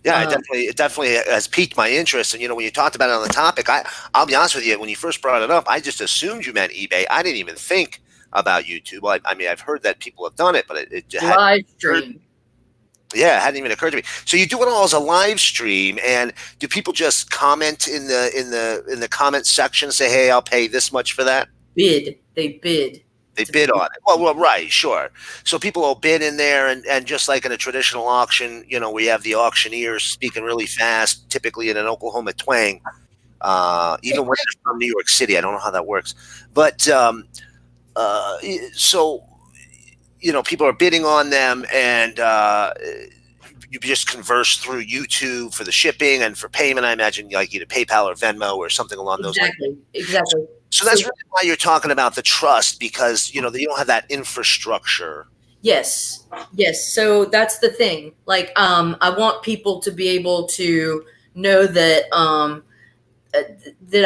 Yeah, it definitely has piqued my interest. And, when you talked about it on the topic, I'll be honest with you, when you first brought it up, I just assumed you meant eBay. I didn't even think about YouTube. I mean, I've heard that people have done it, but it live stream. Yeah, it hadn't even occurred to me. So you do it all as a live stream, and do people just comment in the comment section, say, "Hey, I'll pay this much for that"? They bid. They bid on it. Well, right, sure. So people will bid in there, and just like in a traditional auction, we have the auctioneers speaking really fast, typically in an Oklahoma twang, even when they're from New York City. I don't know how that works. But so, people are bidding on them, and you just converse through YouTube for the shipping and for payment. I imagine like either PayPal or Venmo or something along those lines. Exactly. So that's really why you're talking about the trust, because you don't have that infrastructure. Yes. So that's the thing. Like, I want people to be able to know that that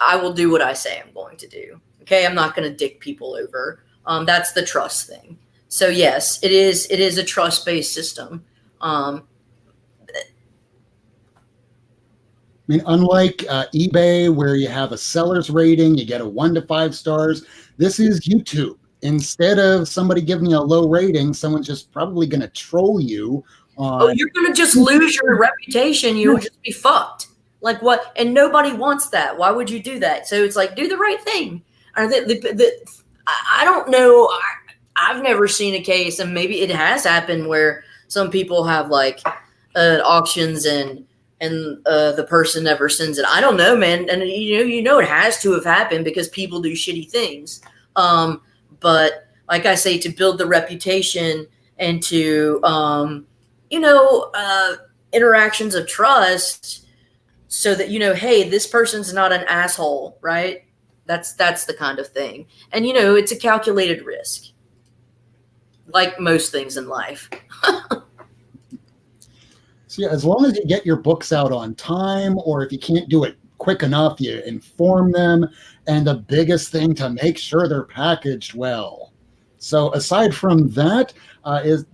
I will do what I say I'm going to do. Okay, I'm not going to dick people over. That's the trust thing. So yes, it is a trust-based system. I mean, unlike eBay, where you have a seller's rating, you get a 1 to 5 stars. This is YouTube. Instead of somebody giving you a low rating, someone's just probably going to troll you. You're going to just lose your reputation. You'll just be fucked. Like what? And nobody wants that. Why would you do that? So it's like, do the right thing. I don't know. I've never seen a case, and maybe it has happened, where some people have like auctions and the person never sends it. I don't know, man. And it has to have happened because people do shitty things. But like I say, to build the reputation and to, interactions of trust, so that, hey, this person's not an asshole, right? That's the kind of thing. And, it's a calculated risk, like most things in life. So yeah, as long as you get your books out on time, or if you can't do it quick enough, you inform them. And the biggest thing, to make sure they're packaged well. So aside from that, is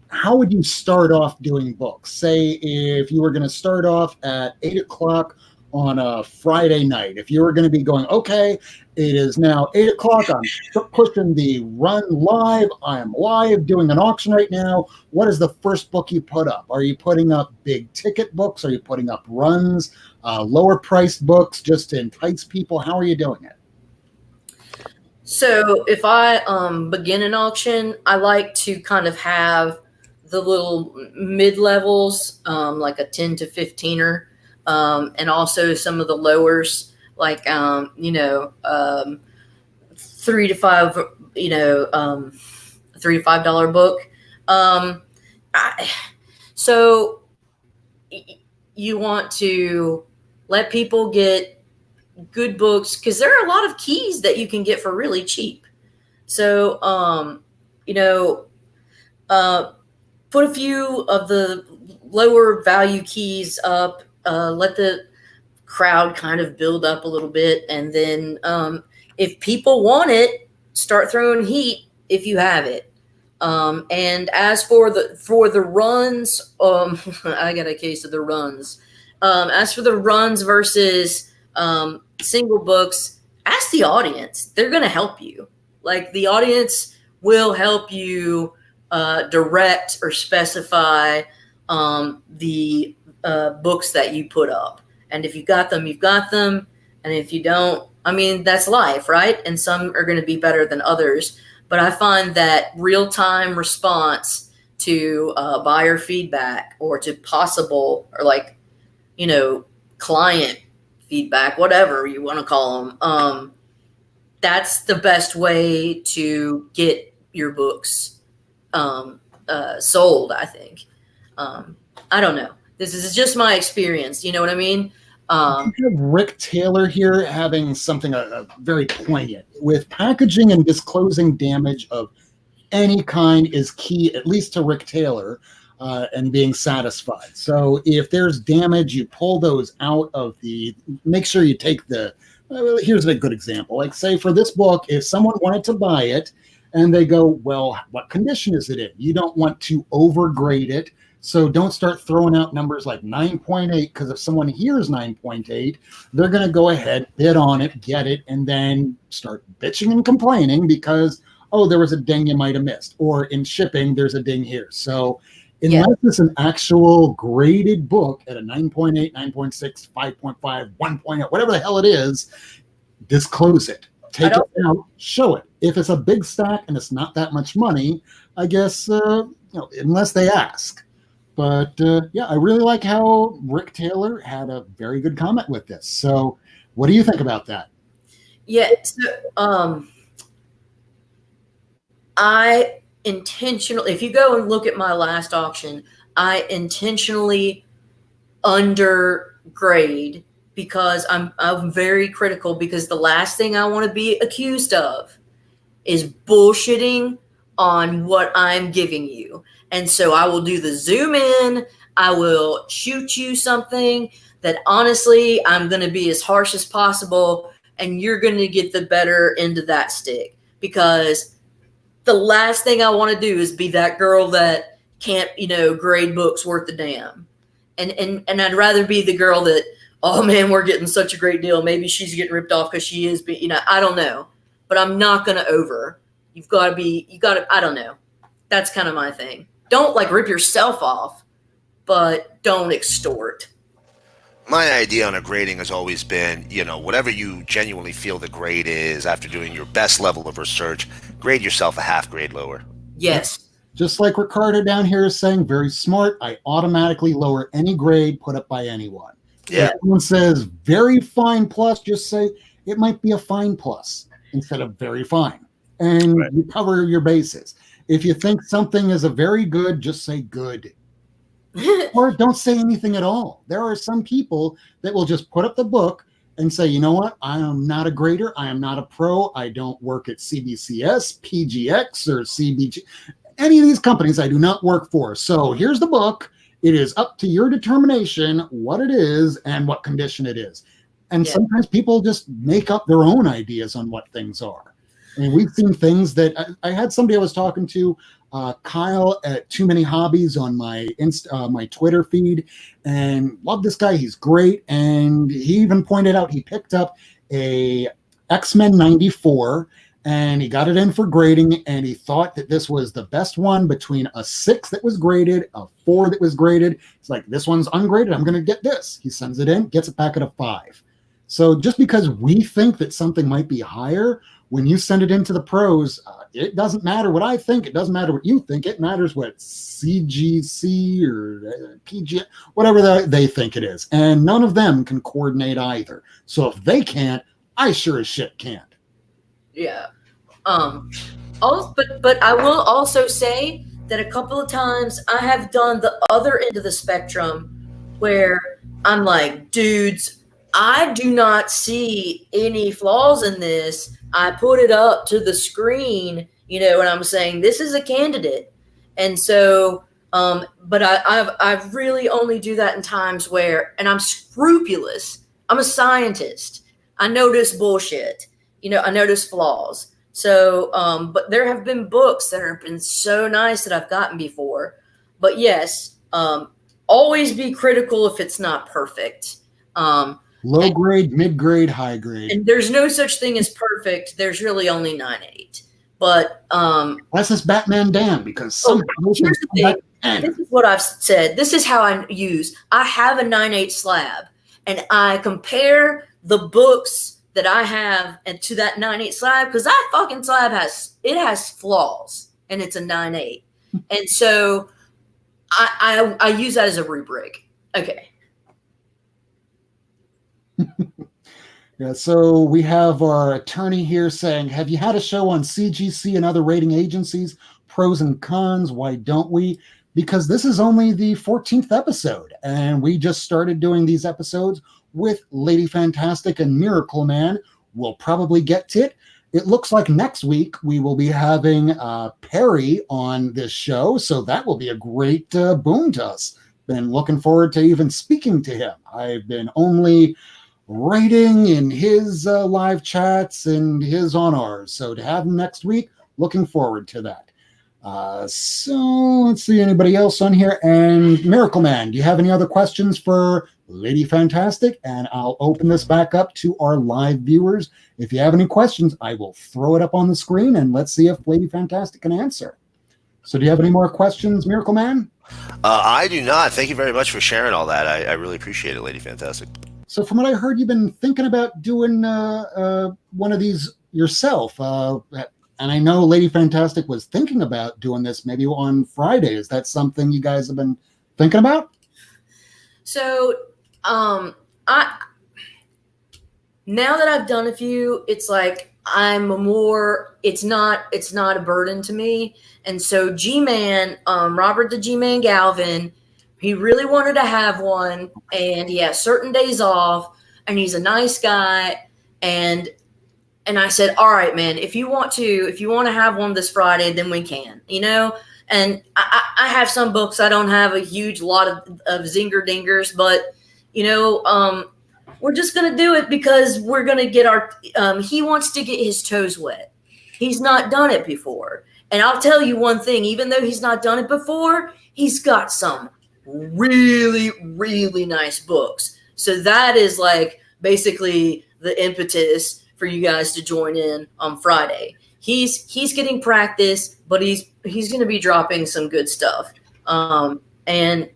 how would you start off doing books? Say if you were going to start off at 8 o'clock on a Friday night, if you were going to be going, okay, it is now 8 o'clock, I'm pushing the run live, I am live doing an auction right now. What is the first book you put up? Are you putting up big ticket books? Are you putting up runs, lower priced books just to entice people? How are you doing it? So if I begin an auction, I like to kind of have the little mid-levels, like a 10 to 15er, and also some of the lowers, like, $3 to $5, $3 to $5 book. So you want to let people get good books, because there are a lot of keys that you can get for really cheap. So, put a few of the lower value keys up, let the crowd kind of build up a little bit. And then if people want it, start throwing heat if you have it. And as for the runs, I got a case of the runs. As for the runs versus single books, ask the audience. They're going to help you. Like, the audience will help you direct or specify the books that you put up. And if you got them, you've got them. And if you don't, I mean, that's life, right? And some are going to be better than others. But I find that real-time response to buyer feedback, or to possible, or like, client feedback, whatever you want to call them, that's the best way to get your books sold, I think. I don't know. This is just my experience. You know what I mean? You have Rick Taylor here having something very poignant with packaging and disclosing damage of any kind is key, at least to Rick Taylor, and being satisfied. So if there's damage, you pull those out of make sure you take here's a good example. Like say for this book, if someone wanted to buy it and they go, well, what condition is it in? You don't want to overgrade it. So don't start throwing out numbers like 9.8, because if someone hears 9.8, they're going to go ahead, bid on it, get it, and then start bitching and complaining because, oh, there was a ding you might have missed. Or in shipping, there's a ding here. So unless it's an actual graded book at a 9.8, 9.6, 5.5, 1.0, whatever the hell it is, disclose it. Take it out, show it. If it's a big stack and it's not that much money, I guess, unless they ask. But I really like how Rick Taylor had a very good comment with this. So what do you think about that? Yeah. So, I intentionally, if you go and look at my last auction, I intentionally undergrade because I'm very critical, because the last thing I want to be accused of is bullshitting on what I'm giving you. And so I will do the zoom in. I will shoot you something that honestly, I'm going to be as harsh as possible, and you're going to get the better end of that stick, because the last thing I want to do is be that girl that can't, grade books worth a damn. And I'd rather be the girl that, oh man, we're getting such a great deal. Maybe she's getting ripped off because she is, but I don't know. But I'm not going to I don't know. That's kind of my thing. Don't rip yourself off, but don't extort. My idea on a grading has always been, whatever you genuinely feel the grade is after doing your best level of research, grade yourself a half grade lower. Yes. Just like Ricardo down here is saying, very smart. I automatically lower any grade put up by anyone. Yeah. If someone says very fine plus, just say it might be a fine plus instead of very fine. And you cover your bases. If you think something is a very good, just say good. Or don't say anything at all. There are some people that will just put up the book and say, you know what? I am not a grader. I am not a pro. I don't work at CBCS, PGX, or CBG. Any of these companies I do not work for. So here's the book. It is up to your determination what it is and what condition it is. And sometimes people just make up their own ideas on what things are. I mean, we've seen things that I had somebody I was talking to, Kyle at Too Many Hobbies on my my Twitter feed, and love this guy. He's great. And he even pointed out he picked up a X-Men 94 and he got it in for grading, and he thought that this was the best one between a 6 that was graded, a 4 that was graded. It's like, this one's ungraded. I'm going to get this. He sends it in, gets it back at a 5. So just because we think that something might be higher, when you send it into the pros, it doesn't matter what I think. It doesn't matter what you think. It matters what CGC or PG, whatever they think it is. And none of them can coordinate either. So if they can't, I sure as shit can't. Yeah. But I will also say that a couple of times I have done the other end of the spectrum where I'm like, dudes, I do not see any flaws in this. I put it up to the screen, and I'm saying this is a candidate. And so, but I really only do that in times where, and I'm scrupulous. I'm a scientist. I notice bullshit. I notice flaws. So, but there have been books that have been so nice that I've gotten before. But yes, always be critical if it's not perfect. Low grade, mid grade, high grade. And there's no such thing as perfect. There's really only 9.8. But that's this Batman Dan, because here's the thing. This is what I've said. This is how I use. I have a 9.8 slab, and I compare the books that I have and to that 9.8 slab, because that fucking slab has flaws, and it's a 9.8. And so I use that as a rubric. Okay. Yeah, so we have our attorney here saying, have you had a show on CGC and other rating agencies? Pros and cons, why don't we? because this is only the 14th episode, and we just started doing these episodes with Lady Fantastic and Miracle Man. We'll probably get to it. It looks like next week we will be having Perry on this show, so that will be a great boon to us. Been looking forward to even speaking to him. I've been only writing in his live chats and his on ours, so to have him next week, looking forward to that. So let's see, anybody else on here? And Miracle Man, do you have any other questions for Lady Fantastic? And I'll open this back up to our live viewers. If you have any questions, I will throw it up on the screen and let's see if Lady Fantastic can answer. So do you have any more questions, Miracle Man? I do not. Thank you very much for sharing all that. I really appreciate it, Lady Fantastic. So from what I heard, you've been thinking about doing one of these yourself. And I know Lady Fantastic was thinking about doing this maybe on Friday. Is that something you guys have been thinking about? So, now that I've done a few, it's like it's not a burden to me. And so G-Man, Robert the G-Man Galvin, he really wanted to have one, and he has certain days off, and he's a nice guy. And I said, all right, man, if you want to have one this Friday, then we can, and I have some books. I don't have a huge lot of zinger dingers, but we're just going to do it because we're going to get he wants to get his toes wet. He's not done it before. And I'll tell you one thing, even though he's not done it before, he's got some really, really nice books. So that is like basically the impetus for you guys to join in on Friday. He's getting practice, but he's going to be dropping some good stuff. And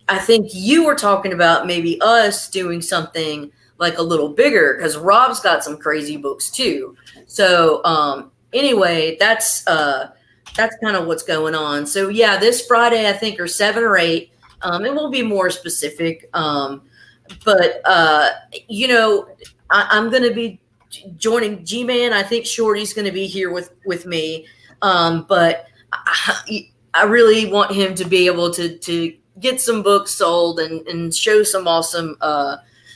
I think you were talking about maybe us doing something like a little bigger, because Rob's got some crazy books too. So anyway, that's kind of what's going on. So yeah, this Friday I think are 7 or 8. It will be more specific, but I'm going to be joining G-Man. I think Shorty's going to be here with me, but I really want him to be able to get some books sold and show some awesome.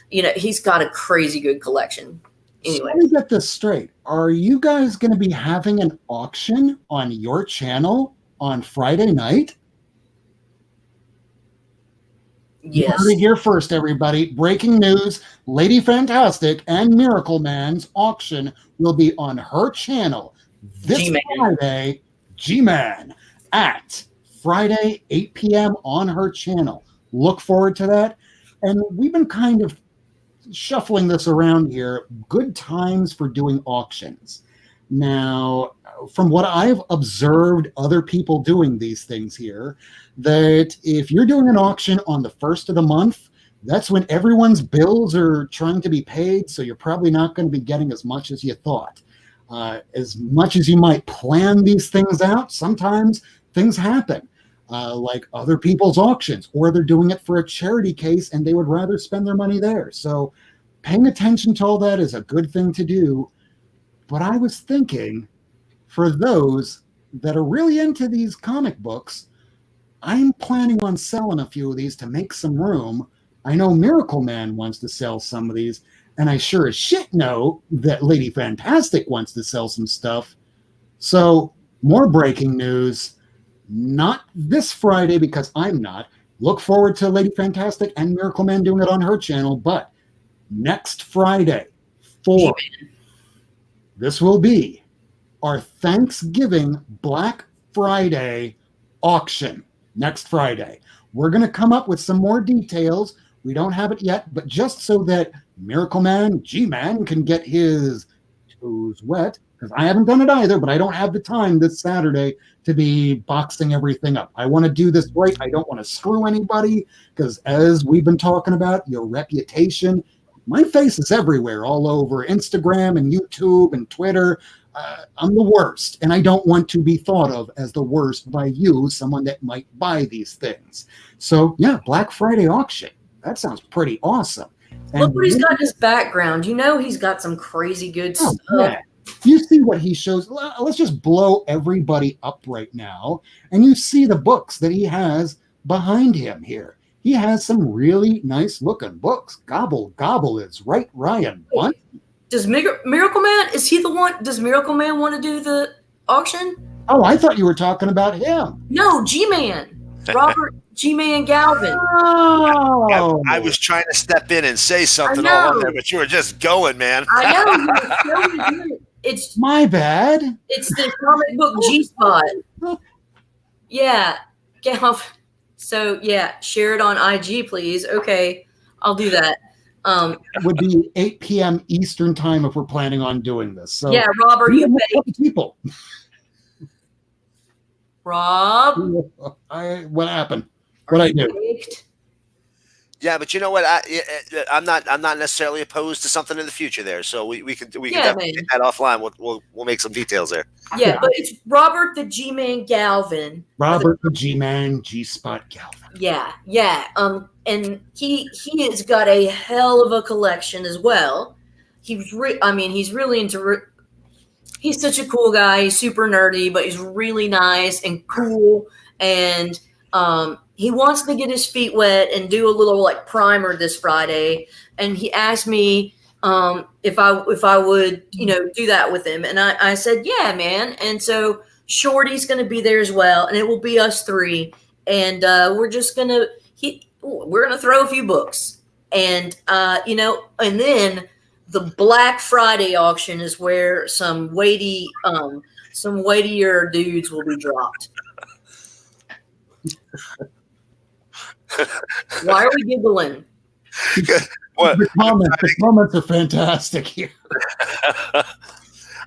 He's got a crazy good collection. Anyway, so let me get this straight. Are you guys going to be having an auction on your channel on Friday night? Yes. You heard it here first, everybody. Breaking news. Lady Fantastic and Miracle Man's auction will be on her channel this G-Man. Friday, G-Man, at Friday, 8 p.m. on her channel. Look forward to that. And we've been kind of shuffling this around here. Good times for doing auctions. Now, from what I've observed other people doing these things here, that if you're doing an auction on the first of the month, that's when everyone's bills are trying to be paid, so you're probably not going to be getting as much as you thought. As much as you might plan these things out, sometimes things happen, like other people's auctions, or they're doing it for a charity case and they would rather spend their money there. So paying attention to all that is a good thing to do. But I was thinking, for those that are really into these comic books, I'm planning on selling a few of these to make some room. I know Miracle Man wants to sell some of these, and I sure as shit know that Lady Fantastic wants to sell some stuff. So, more breaking news. Not this Friday, because I'm not. Look forward to Lady Fantastic and Miracle Man doing it on her channel, but next Friday, this will be our Thanksgiving Black Friday auction next Friday. We're going to come up with some more details. We don't have it yet, but just so that Miracle Man, G-Man, can get his toes wet, because I haven't done it either, but I don't have the time this Saturday to be boxing everything up. I want to do this right. I don't want to screw anybody, because as we've been talking about, your reputation, my face is everywhere, all over Instagram and YouTube and Twitter. I'm the worst, and I don't want to be thought of as the worst by you, someone that might buy these things. So, yeah, Black Friday auction. That sounds pretty awesome. And look what he's got in his background. He's got some crazy good stuff. Yeah. You see what he shows. Let's just blow everybody up right now. And you see the books that he has behind him here. He has some really nice looking books. Gobble, gobble is right, Ryan. What? Does Miracle Man, is he the one? Does Miracle Man want to do the auction? Oh, I thought you were talking about him. No, G-Man. Robert G-Man Galvin. Oh. I was trying to step in and say something all on there, but you were just going, man. I know. It's my bad. It's the comic book G-Spot. Yeah. Galvin. So, yeah, share it on IG, please. Okay, I'll do that. It would be 8 p.m. Eastern time if we're planning on doing this. So yeah, Robert, you bet. People. Rob, what happened? What I do? Yeah, but you know what? I'm not necessarily opposed to something in the future there. So we can definitely get that offline. We'll make some details there. Yeah, but it's Robert the G-Man Galvin. Robert the G-Man G-Spot Galvin. Yeah. And he has got a hell of a collection as well. He's really into. He's such a cool guy. He's super nerdy, but he's really nice and cool. And he wants to get his feet wet and do a little like primer this Friday. And he asked me if I would, do that with him. And I said, yeah, man. And so Shorty's going to be there as well. And it will be us three. And we're going to throw a few books. And, and then the Black Friday auction is where some weightier dudes will be dropped. Why are we giggling? What? The comments are fantastic here.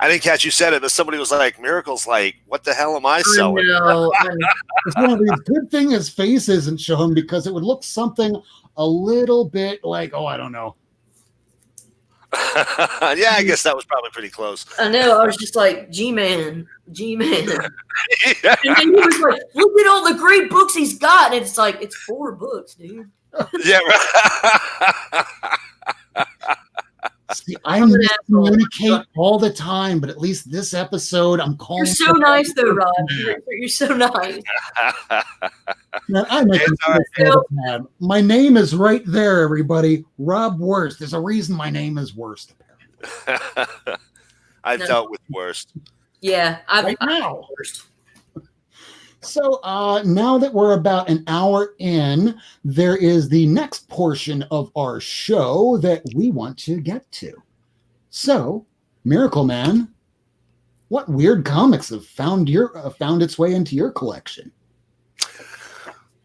I didn't catch you said it, but somebody was like, Miracle's like, what the hell am I selling? I know. It's one of these good thing his face isn't shown because it would look something a little bit like, I don't know. Yeah, I guess that was probably pretty close. I know. I was just like, G-Man. Yeah. And then he was like, look at all the great books he's got. And it's like, it's 4 books, dude. Yeah, right. See, I communicate all the time, but at least this episode, I'm calling. You're so nice, though, Rob. You're so nice. Man, I make my name is right there, everybody. Rob Worst. There's a reason my name is Worst. I've dealt with worst. Yeah, I've worst. So now that we're about an hour in, there is the next portion of our show that we want to get to. So, Miracle Man, what weird comics have found its way into your collection?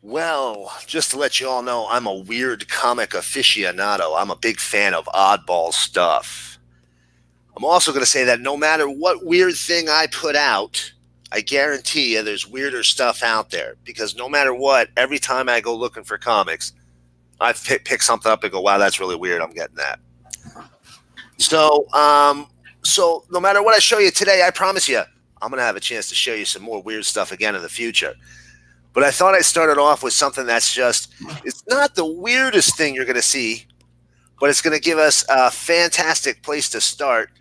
Well, just to let you all know, I'm a weird comic aficionado. I'm a big fan of oddball stuff. I'm also going to say that no matter what weird thing I put out, I guarantee you there's weirder stuff out there, because no matter what, every time I go looking for comics, I pick something up and go, wow, that's really weird. I'm getting that. So no matter what I show you today, I promise you, I'm going to have a chance to show you some more weird stuff again in the future. But I thought I started off with something that's it's not the weirdest thing you're going to see, but it's going to give us a fantastic place to start.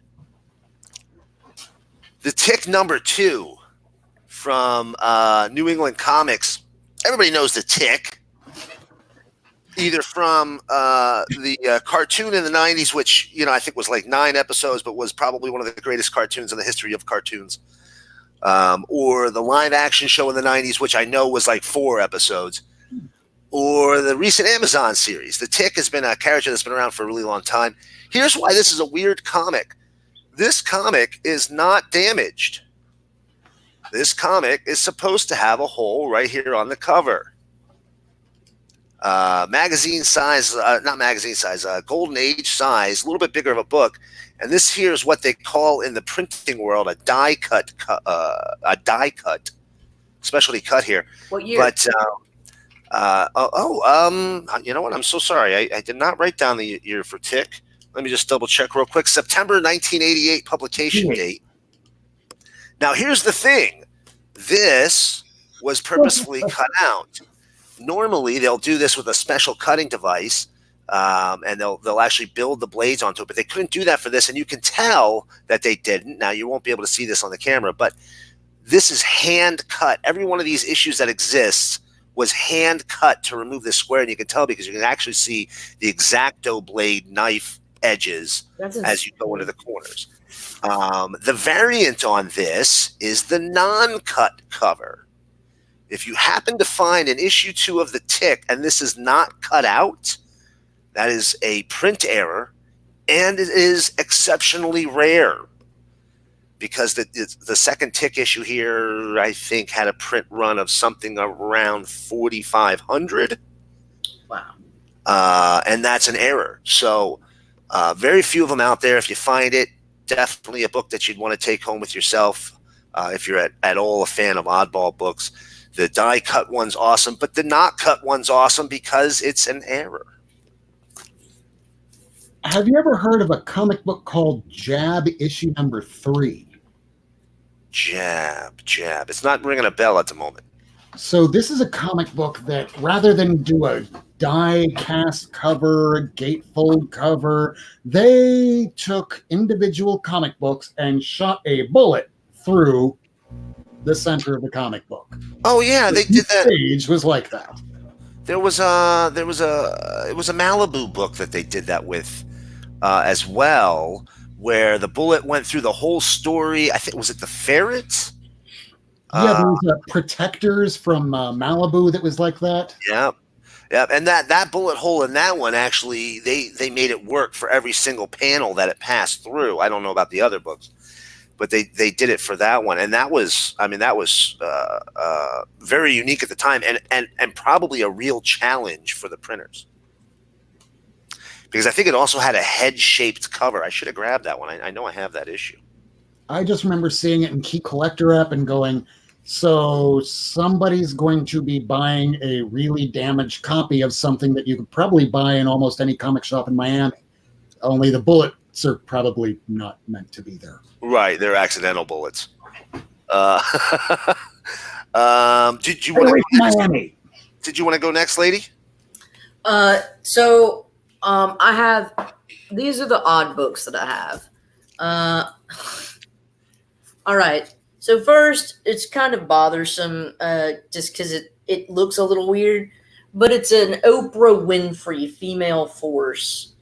The Tick number 2 from New England Comics. Everybody knows the Tick, either from the cartoon in the 90s, which I think was like 9 episodes, but was probably one of the greatest cartoons in the history of cartoons, or the live action show in the 90s, which I know was like 4 episodes, or the recent Amazon series. The Tick has been a character that's been around for a really long time. Here's why this is a weird comic. This comic is not damaged. This comic is supposed to have a hole right here on the cover. Magazine size, not magazine size, Golden Age size, a little bit bigger of a book. And this here is what they call in the printing world a die cut, specialty cut here. What year? But you know what? I'm so sorry. I did not write down the year for Tick. Let me just double check real quick. September 1988 publication date. Now, here's the thing. This was purposefully cut out. Normally, they'll do this with a special cutting device. and they'll actually build the blades onto it. But they couldn't do that for this, and you can tell that they didn't. Now you won't be able to see this on the camera, but this is hand cut. Every one of these issues that exists was hand cut to remove the square, and you can tell because you can actually see the X-Acto blade knife edges as you go into the corners. The variant on this is the non-cut cover. If you happen to find an issue 2 of the Tick and this is not cut out, that is a print error, and it is exceptionally rare because the second Tick issue here, I think, had a print run of something around 4,500. Wow. And that's an error. So very few of them out there. If you find it, definitely a book that you'd want to take home with yourself if you're at all a fan of oddball books. The die cut one's awesome, but the not cut one's awesome because it's an error. Have you ever heard of a comic book called Jab issue number 3? Jab. It's not ringing a bell at the moment. So this is a comic book that rather than do a die cast cover, gatefold cover, they took individual comic books and shot a bullet through the center of the comic book. Oh yeah, they did that. Page was like that. It was a Malibu book that they did that with as well, where the bullet went through the whole story. I think, was it the ferret? Yeah, there was Protectors from Malibu that was like that. Yeah. And that bullet hole in that one, actually, they made it work for every single panel that it passed through. I don't know about the other books, but they did it for that one. And that was very unique at the time and probably a real challenge for the printers. Because I think it also had a head-shaped cover. I should have grabbed that one. I know I have that issue. I just remember seeing it in Key Collector app and going, so somebody's going to be buying a really damaged copy of something that you could probably buy in almost any comic shop in Miami. Only the bullets are probably not meant to be there. Right, they're accidental bullets. Did you want to go Miami? Did you want to go next, lady? I have, these are the odd books that I have. All right. So first, it's kind of bothersome just because it looks a little weird, but it's an Oprah Winfrey female force.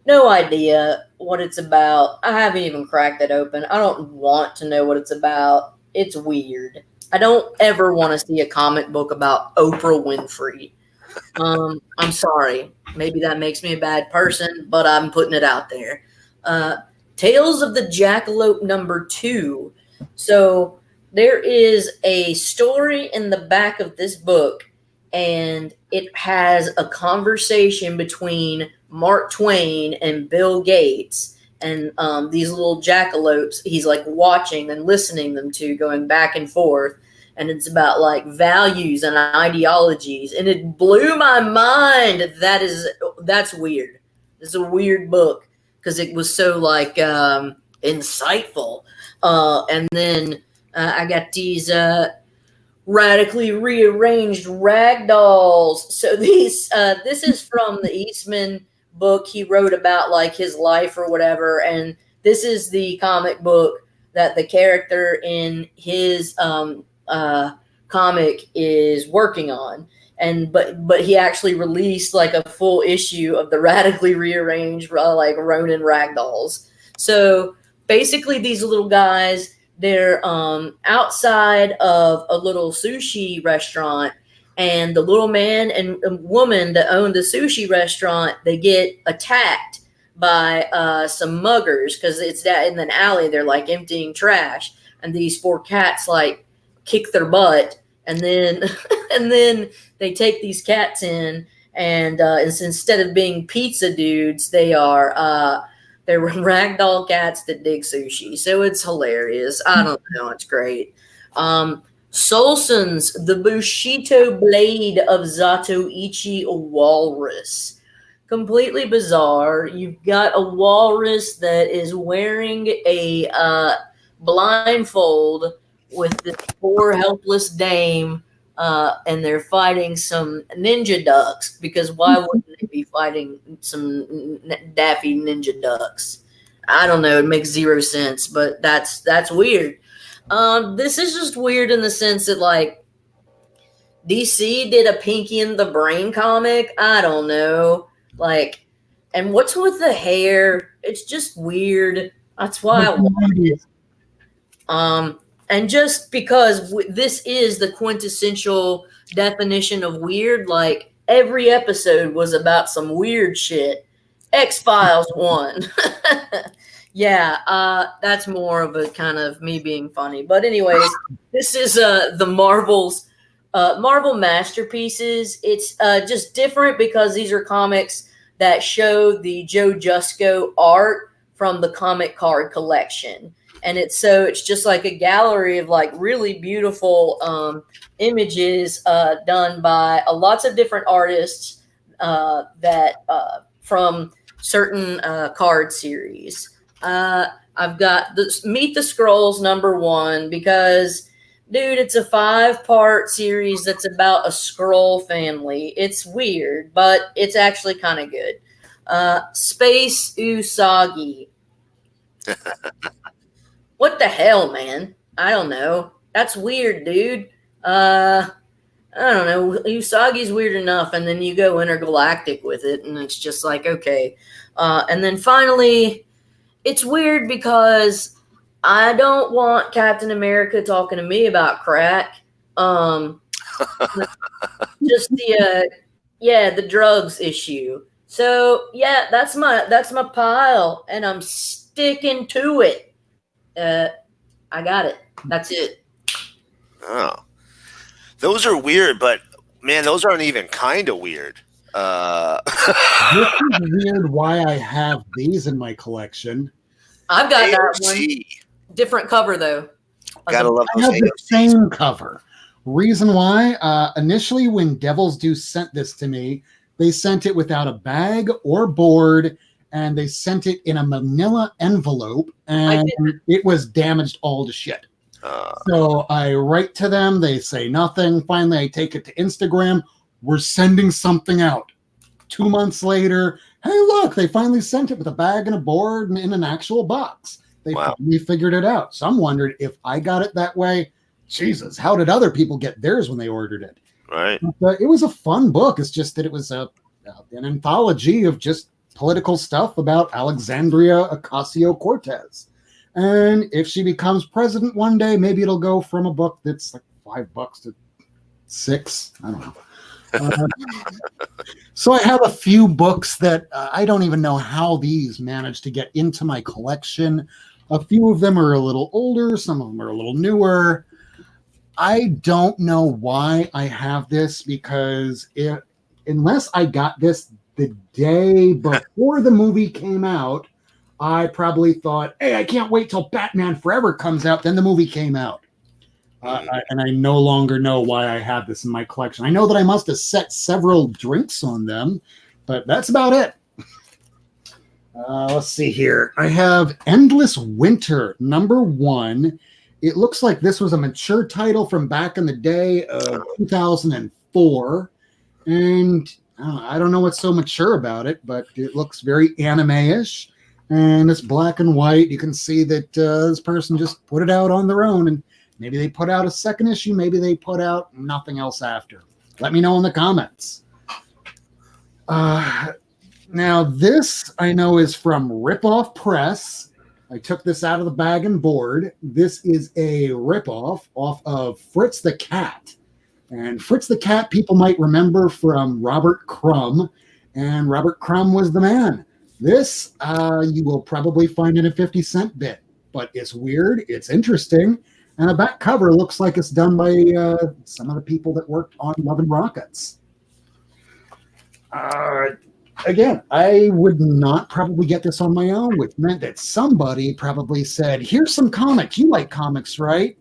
No idea what it's about. I haven't even cracked it open. I don't want to know what it's about. It's weird. I don't ever want to see a comic book about Oprah Winfrey. I'm sorry. Maybe that makes me a bad person, but I'm putting it out there. Tales of the Jackalope number 2. So there is a story in the back of this book, and it has a conversation between Mark Twain and Bill Gates, and these little jackalopes he's like watching and listening them to, going back and forth. And it's about like values and ideologies, and it blew my mind. That's weird. It's a weird book because it was so like insightful. And then I got these radically rearranged ragdolls. So these this is from the Eastman book he wrote about like his life or whatever, and this is the comic book that the character in his comic is working on. And but he actually released like a full issue of the radically rearranged like Ronin ragdolls. So basically these little guys, they're outside of a little sushi restaurant, and the little man and woman that own the sushi restaurant, they get attacked by some muggers because it's that in an alley. They're like emptying trash, and these 4 cats like kick their butt, and then and then they take these cats in, and instead of being pizza dudes, they're ragdoll cats that dig sushi. So it's hilarious. I don't know, it's great. Solson's The Bushido Blade of Zatoichi Walrus. Completely bizarre. You've got a walrus that is wearing a blindfold with this poor helpless dame, and they're fighting some ninja ducks, because why wouldn't they be fighting some Daffy Ninja Ducks. I don't know. It makes zero sense, but that's weird. This is just weird in the sense that like DC did a Pinky and the Brain comic. I don't know. Like, and what's with the hair? It's just weird. That's why I want it. And just because this is the quintessential definition of weird, like every episode was about some weird shit. X-Files 1. Yeah, that's more of a kind of me being funny. But anyways, this is the Marvel masterpieces. It's just different because these are comics that show the Joe Jusko art from the comic card collection. And it's just like a gallery of like really beautiful images done by lots of different artists that from certain card series. I've got this Meet the Skrulls #1 because, dude, it's a 5-part series that's about a Skrull family. It's weird, but it's actually kind of good. Space Usagi. What the hell, man? I don't know. That's weird, dude. I don't know. Usagi's weird enough, and then you go intergalactic with it, and it's just like, okay. And then finally, it's weird because I don't want Captain America talking to me about crack. Just the drugs issue. So yeah, that's my pile, and I'm sticking to it. I got it. That's it. Oh, those are weird, but man, those aren't even kind of weird. This is weird why I have these in my collection. I've got that one. Different cover though. Gotta love those. I have the same cover. Reason why? Initially, when Devil's Due sent this to me, they sent it without a bag or board, and they sent it in a manila envelope, and it was damaged all to shit. So I write to them. They say nothing. Finally, I take it to Instagram. We're sending something out. 2 months later, hey, look, they finally sent it with a bag and a board and in an actual box. They finally figured it out. So I'm wondering if I got it that way. Jesus, how did other people get theirs when they ordered it? Right. But it was a fun book. It's just that it was an anthology of just political stuff about Alexandria Ocasio-Cortez. And if she becomes president one day, maybe it'll go from a book that's like $5 to $6. I don't know. So I have a few books that I don't even know how these managed to get into my collection. A few of them are a little older. Some of them are a little newer. I don't know why I have this, because unless I got this the day before the movie came out, I probably thought, hey, I can't wait till Batman Forever comes out. Then the movie came out. And I no longer know why I have this in my collection. I know that I must have set several drinks on them, but that's about it. Let's see here. I have Endless Winter #1. It looks like this was a mature title from back in the day of 2004. And I don't know what's so mature about it, but it looks very anime-ish. And it's black and white. You can see that this person just put it out on their own, and maybe they put out a second issue. Maybe they put out nothing else after. Let me know in the comments. Now, this I know is from Ripoff Press. I took this out of the bag and board. This is a ripoff off of Fritz the Cat. And Fritz the Cat, people might remember from Robert Crumb. And Robert Crumb was the man. This you will probably find in a 50-cent bit. But it's weird. It's interesting. And the back cover looks like it's done by some of the people that worked on Love and Rockets. Again, I would not probably get this on my own, which meant that somebody probably said, here's some comics. You like comics, right?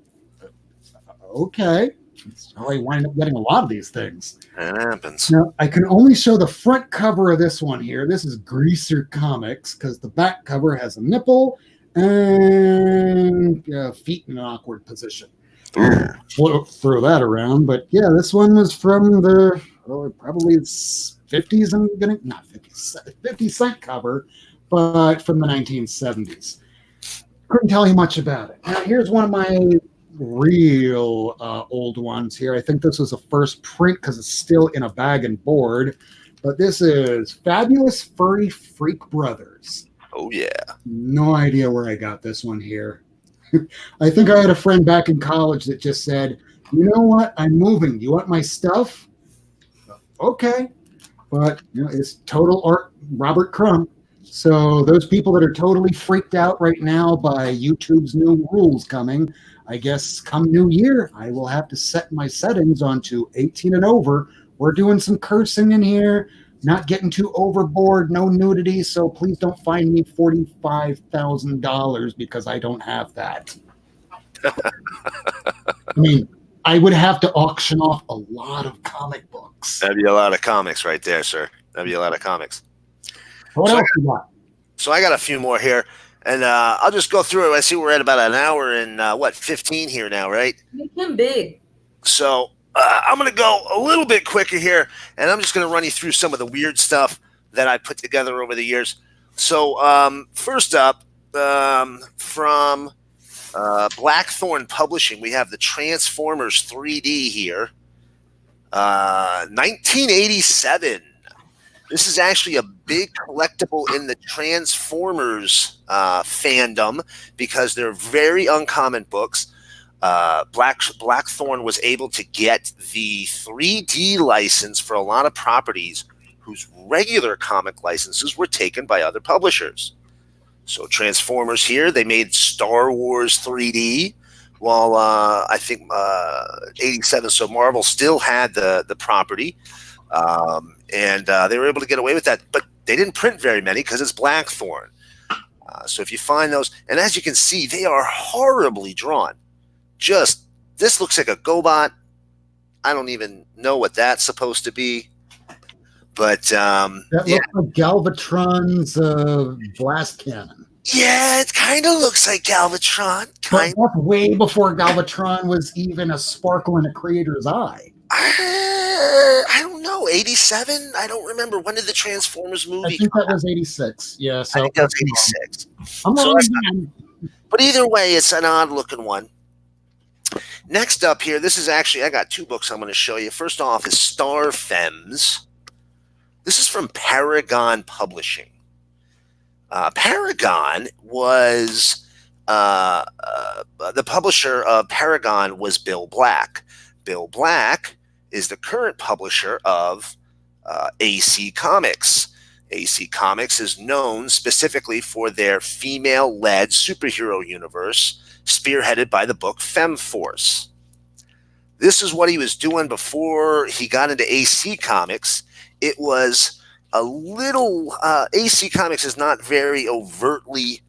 Okay. That's how I wind up getting a lot of these things. That happens. Now, I can only show the front cover of this one here. This is Greaser Comics, because the back cover has a nipple and feet in an awkward position. Throw that around. But yeah, this one was from probably 50s, not 50 cent cover, but from the 1970s. Couldn't tell you much about it. Now, here's one of my real old ones here. I think this was the first print because it's still in a bag and board. But this is Fabulous Furry Freak Brothers. Oh, yeah. No idea where I got this one here. I think I had a friend back in college that just said, you know what? I'm moving. You want my stuff? Okay. But it's total art Robert Crumb. So those people that are totally freaked out right now by YouTube's new rules coming, I guess come New Year, I will have to set my settings onto 18 and over. We're doing some cursing in here, not getting too overboard, no nudity, so please don't find me $45,000 because I don't have that. I mean, I would have to auction off a lot of comic books. That'd be a lot of comics right there, sir. That'd be a lot of comics. What else you got? So I got a few more here, and I'll just go through it. I see we're at about an hour and 15 here now, right? Make him big. So I'm going to go a little bit quicker here, and I'm just going to run you through some of the weird stuff that I put together over the years. So first up, from Blackthorn Publishing, we have the Transformers 3D here. 1987. This is actually a big collectible in the Transformers fandom because they're very uncommon books. Blackthorn was able to get the 3D license for a lot of properties whose regular comic licenses were taken by other publishers. So Transformers here, they made Star Wars 3D, while I think 87, so Marvel still had the property. And they were able to get away with that, but they didn't print very many because it's Blackthorn. So if you find those, and as you can see, they are horribly drawn. This looks like a GoBot. I don't even know what that's supposed to be. But that looks like Galvatron's blast cannon. Yeah, it kind of looks like Galvatron. But that's way before Galvatron was even a sparkle in a creator's eye. I don't know. 87? I don't remember. When did the Transformers movie I think that was 86. Yeah, so I think that was 86. But either way, it's an odd-looking one. Next up here, this is actually, I got two books I'm going to show you. First off is Star Femmes. This is from Paragon Publishing. Paragon was, the publisher of Paragon was Bill Black. Bill Black is the current publisher of AC Comics. AC Comics is known specifically for their female-led superhero universe, spearheaded by the book FemForce. This is what he was doing before he got into AC Comics. It was a little AC Comics is not very overtly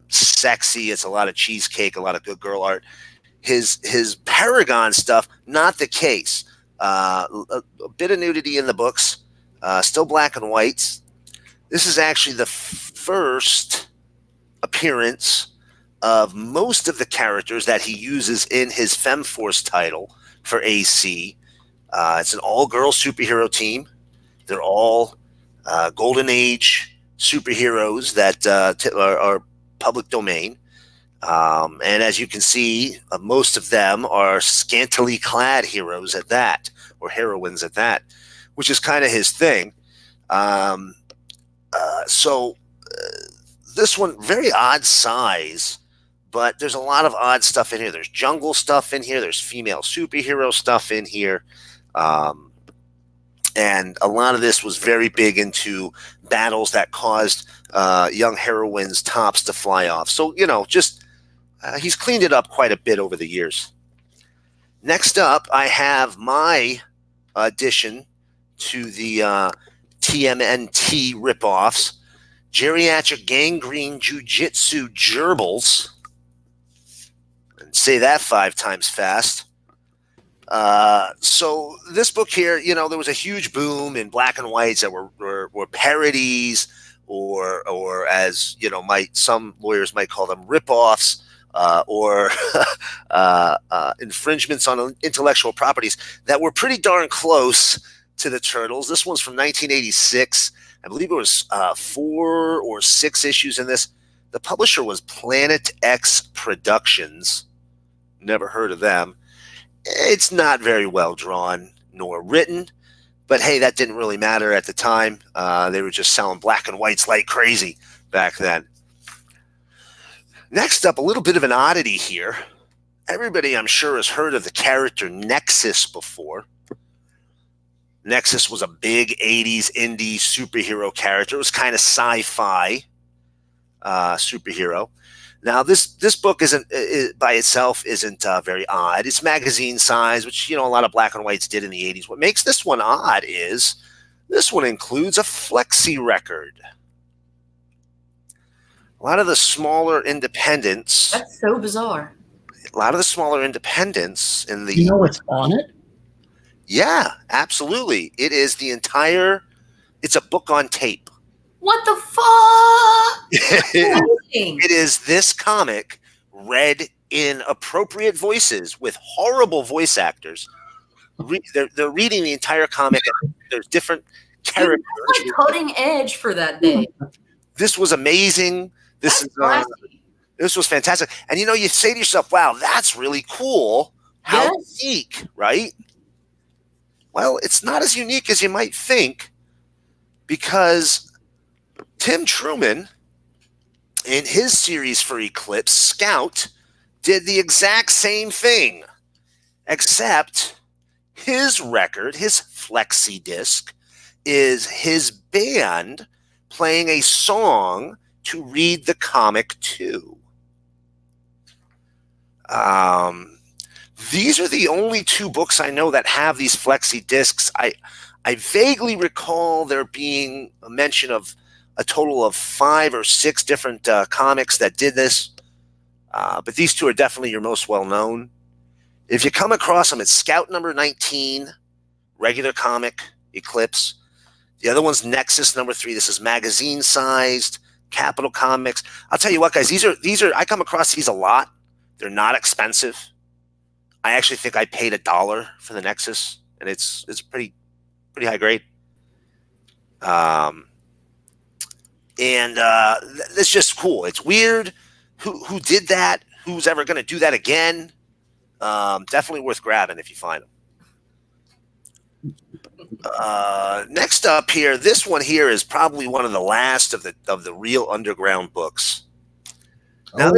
sexy. It's a lot of cheesecake, a lot of good girl art. His Paragon stuff, not the case. A bit of nudity in the books, still black and whites. This is actually the first appearance of most of the characters that he uses in his FemForce title for AC. It's an all-girl superhero team. They're all Golden Age superheroes that are public domain. And as you can see, most of them are scantily clad heroes at that, or heroines at that, which is kind of his thing. This one, very odd size, but there's a lot of odd stuff in here. There's jungle stuff in here. There's female superhero stuff in here. And a lot of this was very big into battles that caused young heroines' tops to fly off. So, he's cleaned it up quite a bit over the years. Next up, I have my addition to the TMNT ripoffs, Geriatric Gangrene Jiu-Jitsu Gerbils. And say that 5 times fast. So this book here, there was a huge boom in black and whites that were parodies or as, some lawyers might call them ripoffs, or infringements on intellectual properties that were pretty darn close to the Turtles. This one's from 1986. I believe it was 4 or 6 issues in this. The publisher was Planet X Productions. Never heard of them. It's not very well drawn nor written, but hey, that didn't really matter at the time. They were just selling black and whites like crazy back then. Next up, a little bit of an oddity here. Everybody, I'm sure, has heard of the character Nexus before. Nexus was a big 80s indie superhero character. It was kind of sci-fi superhero. Now, this book by itself isn't very odd. It's magazine size, which, a lot of black and whites did in the 80s. What makes this one odd is this one includes a flexi record. A lot of the smaller independents. That's so bizarre. A lot of the smaller independents in the. You know what's on it? Yeah, absolutely. It is the entire. It's a book on tape. What the fuck? It is this comic read in appropriate voices with horrible voice actors. They're reading the entire comic. There's different characters. Dude, that's like cutting edge for that day. This was amazing. This was fantastic. And you say to yourself, wow, that's really cool. How unique, right? Well, it's not as unique as you might think, because Tim Truman, in his series for Eclipse, Scout, did the exact same thing, except his record, his flexi disc, is his band playing a song to read the comic to. These are the only 2 books I know that have these flexi discs. I vaguely recall there being a mention of a total of 5 or 6 different comics that did this, but these 2 are definitely your most well-known. If you come across them, it's Scout number 19, regular comic, Eclipse. The other one's Nexus number 3. This is magazine-sized, Capital Comics. I'll tell you what, guys, these are I come across these a lot. They're not expensive. I actually think I paid $1 for the Nexus, and it's pretty high grade. And it's just cool. It's weird. Who did that? Who's ever going to do that again? Definitely worth grabbing if you find them. Next up here, this one here is probably one of the last of the real underground books. Now,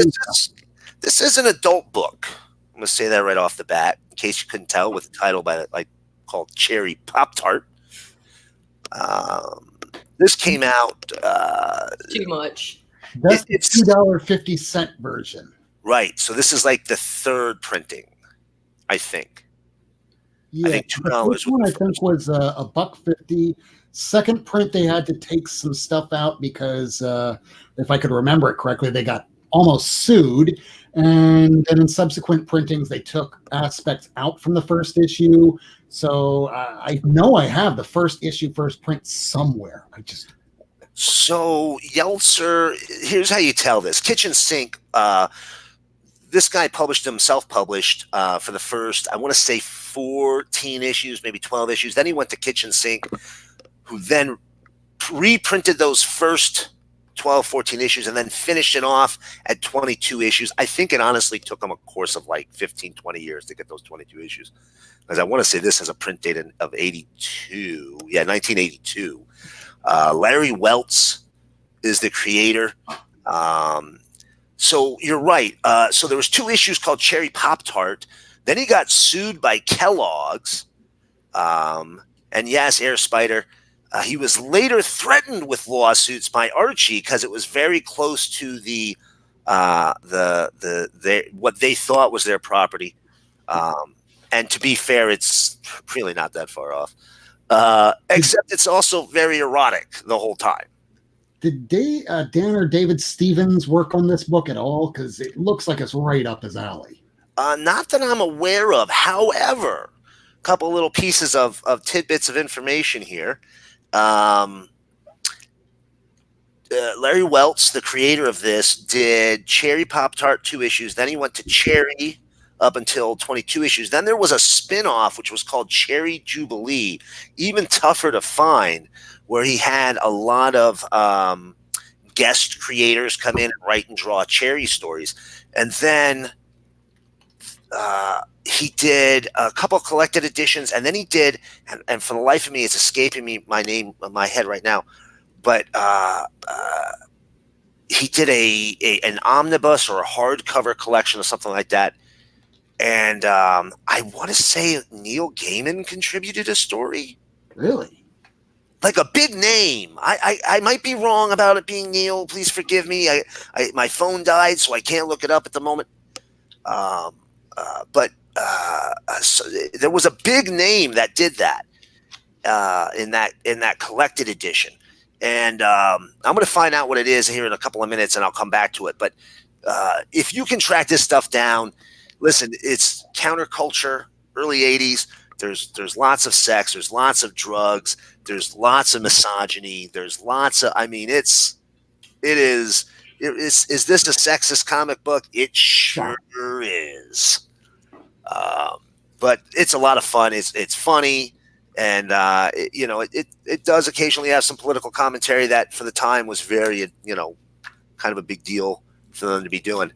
this is an adult book. I'm going to say that right off the bat, in case you couldn't tell, with the title called Cherry Pop-Tart. This came out. Too much. That's the $2.50 version. Right. So this is like the 3rd printing, I think. Yeah, I think $2. This one I think was $1.50. Second print, they had to take some stuff out because, if I could remember it correctly, they got almost sued. And then in subsequent printings, they took aspects out from the first issue. So I know I have the first issue, first print somewhere. So Yeltser, here's how you tell this. Kitchen Sink, this guy published them self-published for the first, I want to say 14 issues, maybe 12 issues. Then he went to Kitchen Sink, who then reprinted those first 12, 14 issues and then finished it off at 22 issues. I think it honestly took him a course of like 15, 20 years to get those 22 issues. Because I want to say this has a print date of 82. Yeah, 1982. Larry Welts is the creator. So you're right. So there was 2 issues called Cherry Pop-Tart. Then he got sued by Kellogg's. And yes, Air Spider. He was later threatened with lawsuits by Archie because it was very close to what they thought was their property. And to be fair, it's really not that far off. Except it's also very erotic the whole time. Did Dan or David Stevens work on this book at all? Because it looks like it's right up his alley. Not that I'm aware of. However, a couple little pieces of tidbits of information here. Larry Welts, the creator of this, did Cherry Pop-Tart 2 issues. Then he went to Cherry up until 22 issues. Then there was a spin-off, which was called Cherry Jubilee, even tougher to find, where he had a lot of guest creators come in and write and draw Cherry stories. And then he did a couple of collected editions, and then he did, and for the life of me, it's escaping me my name in my head right now, but he did an omnibus or a hardcover collection or something like that. And I want to say Neil Gaiman contributed a story. Really? Like a big name. I might be wrong about it being Neil. Please forgive me. My phone died, so I can't look it up at the moment. But so there was a big name that did that in that collected edition. And I'm going to find out what it is here in a couple of minutes, and I'll come back to it. But if you can track this stuff down, listen, it's counterculture, early 80s. There's lots of sex. There's lots of drugs. There's lots of misogyny. There's lots of, I mean, it is this a sexist comic book? It sure is. But it's a lot of fun. It's funny. And, it does occasionally have some political commentary that for the time was very, kind of a big deal for them to be doing.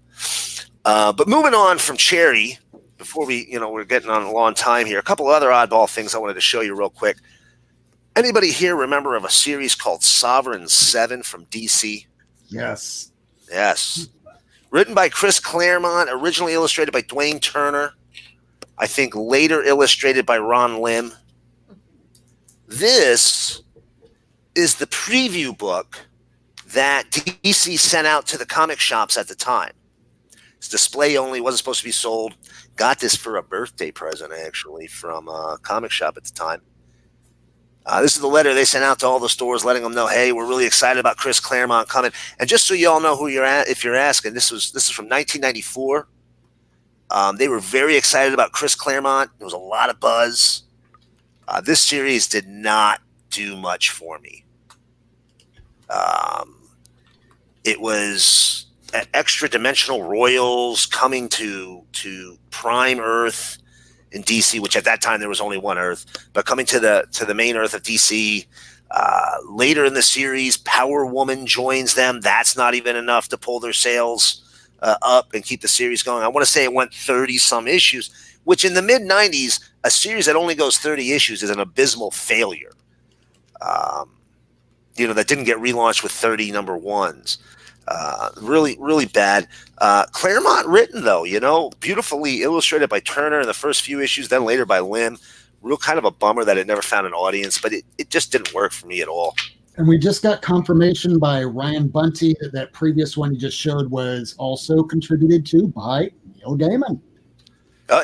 But moving on from Cherry, before we're getting on a long time here, a couple of other oddball things I wanted to show you real quick. Anybody here remember of a series called Sovereign 7 from DC? Yes. Yes. Written by Chris Claremont, originally illustrated by Dwayne Turner. I think later illustrated by Ron Lim. This is the preview book that DC sent out to the comic shops at the time. It's display only, wasn't supposed to be sold. Got this for a birthday present, actually, from a comic shop at the time. This is the letter they sent out to all the stores, letting them know, hey, we're really excited about Chris Claremont coming. And just so you all know who you're at, if you're asking, this is from 1994. They were very excited about Chris Claremont. There was a lot of buzz. This series did not do much for me. It was extra dimensional royals coming to Prime Earth in DC, which at that time there was only one Earth, but coming to the main Earth of DC. Later in the series, Power Woman joins them. That's not even enough to pull their sales up and keep the series going. I want to say it went 30 some issues, which in the mid 90s, a series that only goes 30 issues is an abysmal failure. That didn't get relaunched with 30 number ones. Really, really bad. Claremont written, though, beautifully illustrated by Turner in the first few issues, then later by Lim. Real kind of a bummer that it never found an audience, but it just didn't work for me at all. And we just got confirmation by Ryan Bunty that previous one you just showed was also contributed to by Neil Gaiman.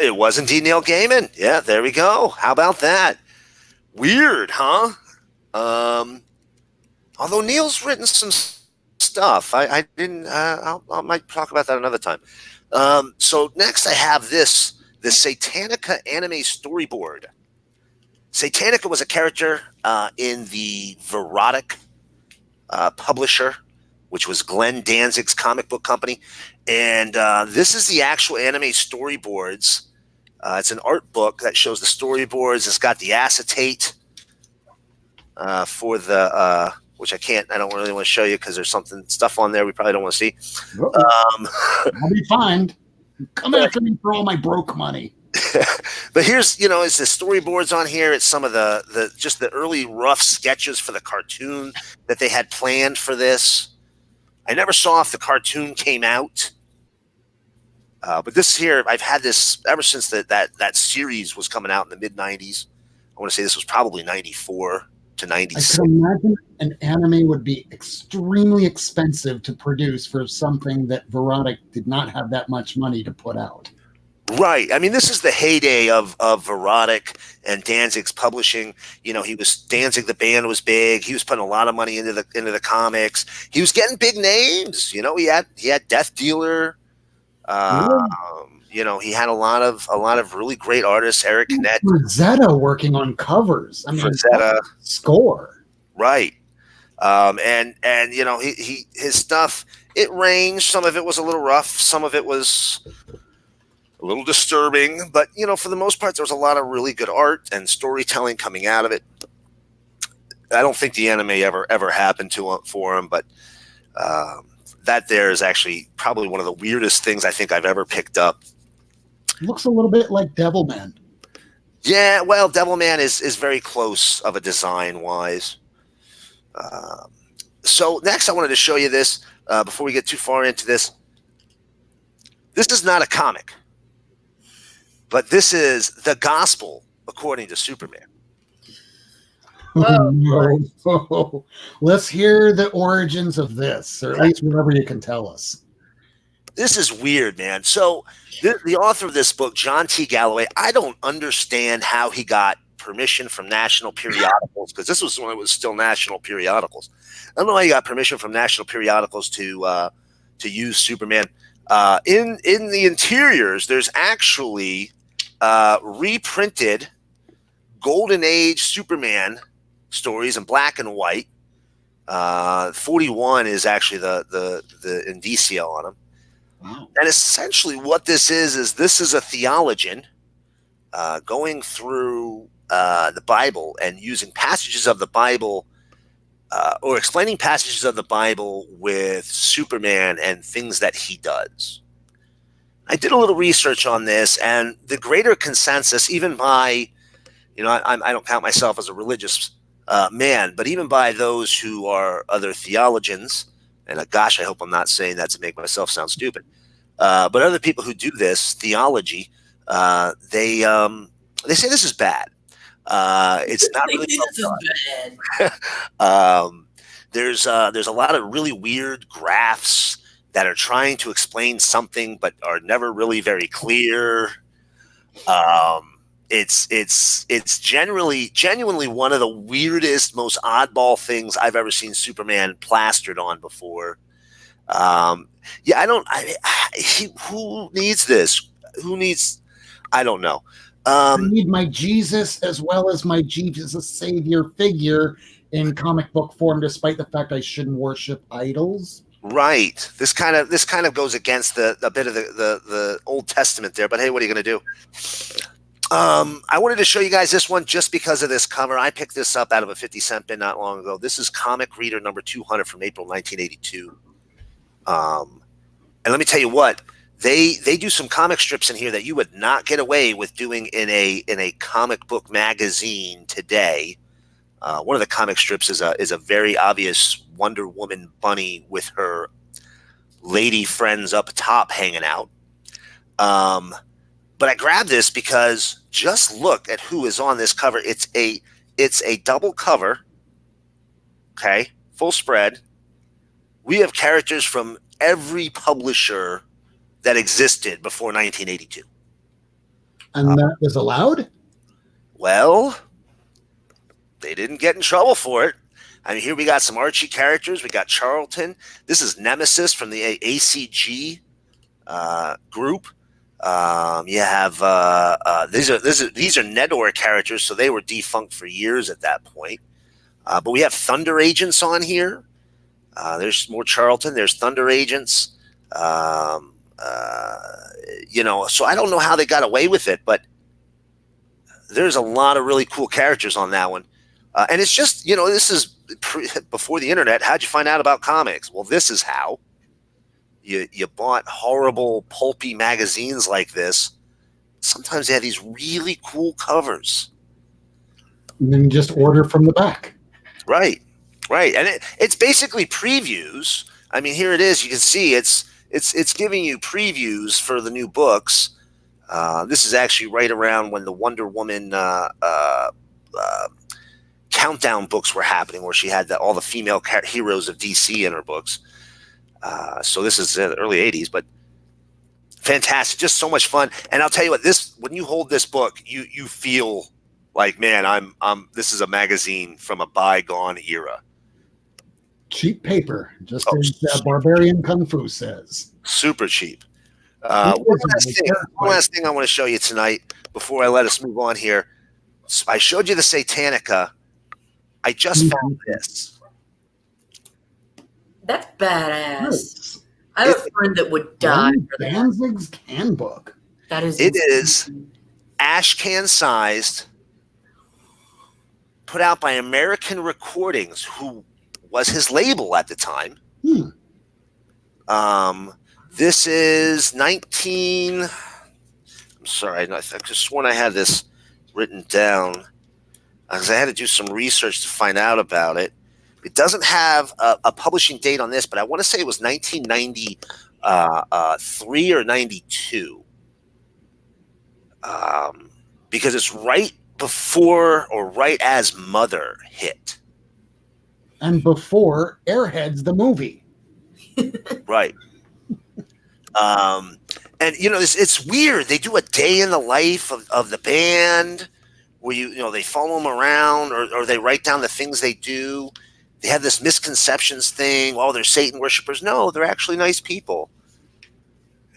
It was indeed Neil Gaiman. Yeah, there we go. How about that? Weird, huh? Although Neil's written some stuff. I didn't. I might talk about that another time. So next I have the Satanica anime storyboard. Satanica was a character in the Verotic publisher, which was Glenn Danzig's comic book company. And this is the actual anime storyboards. It's an art book that shows the storyboards. It's got the acetate for the, which I don't really want to show you because there's stuff on there we probably don't want to see. I'll be fine. Come after me for all my broke money. But here's, it's the storyboards on here. It's some of just the early rough sketches for the cartoon that they had planned for this. I never saw if the cartoon came out. But this here, I've had this ever since that series was coming out in the mid 90s. I want to say this was probably 94 to 96. I can imagine an anime would be extremely expensive to produce for something that Verotic did not have that much money to put out. Right. I mean, this is the heyday of Verotic and Danzig's publishing. Danzig, the band was big. He was putting a lot of money into the comics. He was getting big names. He had Death Dealer. He had a lot of really great artists. Eric Knet, Frazetta working on covers. I mean, Frazetta score. Right. His stuff, it ranged. Some of it was a little rough. Some of it was a little disturbing, but for the most part, there was a lot of really good art and storytelling coming out of it. I don't think the anime ever happened for him, but that there is actually probably one of the weirdest things I think I've ever picked up. Looks a little bit like Devilman. Yeah, well, Devilman is very close of a design wise. So next, I wanted to show you this before we get too far into this. This is not a comic, but this is the gospel according to Superman. Oh, no. Let's hear the origins of this, or at least whatever you can tell us. This is weird, man. So the author of this book, John T. Galloway, I don't understand how he got permission from national periodicals, because this was when it was still national periodicals. I don't know how he got permission from national periodicals to use Superman. In the interiors, there's actually reprinted Golden Age Superman stories in black and white. 41 is actually the indicia on them. Wow. And essentially what this is a theologian going through the Bible and using passages of the Bible or explaining passages of the Bible with Superman and things that he does. I did a little research on this, and the greater consensus, even by, I don't count myself as a religious man, but even by those who are other theologians, and gosh, I hope I'm not saying that to make myself sound stupid, but other people who do this theology, they say this is bad. It's not really bad. There's a lot of really weird graphs that are trying to explain something but are never really very clear. It's genuinely one of the weirdest, most oddball things I've ever seen Superman plastered on before. Who needs this? I don't know. I need my Jesus as well as my Jesus Savior figure in comic book form, despite the fact I shouldn't worship idols. Right. This kind of goes against a bit of the Old Testament there, but hey, what are you going to do? I wanted to show you guys this one just because of this cover. I picked this up out of a 50-cent bin not long ago. This is Comic Reader number 200 from April 1982. And let me tell you what, they do some comic strips in here that you would not get away with doing in a comic book magazine today. One of the comic strips is a very obvious Wonder Woman bunny with her lady friends up top hanging out. But I grabbed this because just look at who is on this cover. It's a double cover. Okay, full spread. We have characters from every publisher that existed before 1982. And that was allowed? Well, they didn't get in trouble for it. I mean, here we got some Archie characters. We got Charlton. This is Nemesis from the ACG group. You have these are Nedor characters, so they were defunct for years at that point. But we have Thunder Agents on here. There's more Charlton. There's Thunder Agents. So I don't know how they got away with it, but there's a lot of really cool characters on that one. And it's just, this is before the internet. How'd you find out about comics? Well, this is how. You bought horrible, pulpy magazines like this. Sometimes they had these really cool covers. And then you just order from the back. Right. And it's basically previews. I mean, here it is. You can see it's giving you previews for the new books. This is actually right around when the Wonder Woman countdown books were happening, where she had all the female heroes of DC in her books. So this is the early 80s, but fantastic. Just so much fun. And I'll tell you what, when you hold this book, you feel like, man, this is a magazine from a bygone era. Cheap paper, just as Barbarian Kung Fu says. Super cheap. One last thing I want to show you tonight before I let us move on here. I showed you the Satanica. I just found this. That's badass. I have a friend that would die for that. Danzig's Handbook. That is. It is ash can sized, put out by American Recordings, who was his label at the time. This is 19. I'm sorry, I just sworn I had this written down because I had to do some research to find out about it. It doesn't have a publishing date on this, but I want to say it was 1993 or 92. Because it's right before or right as Mother hit. And before Airheads, the movie. Right. And it's weird. They do a day in the life of the band where they follow them around or they write down the things they do. They have this misconceptions thing. Oh, they're Satan worshipers. No, they're actually nice people.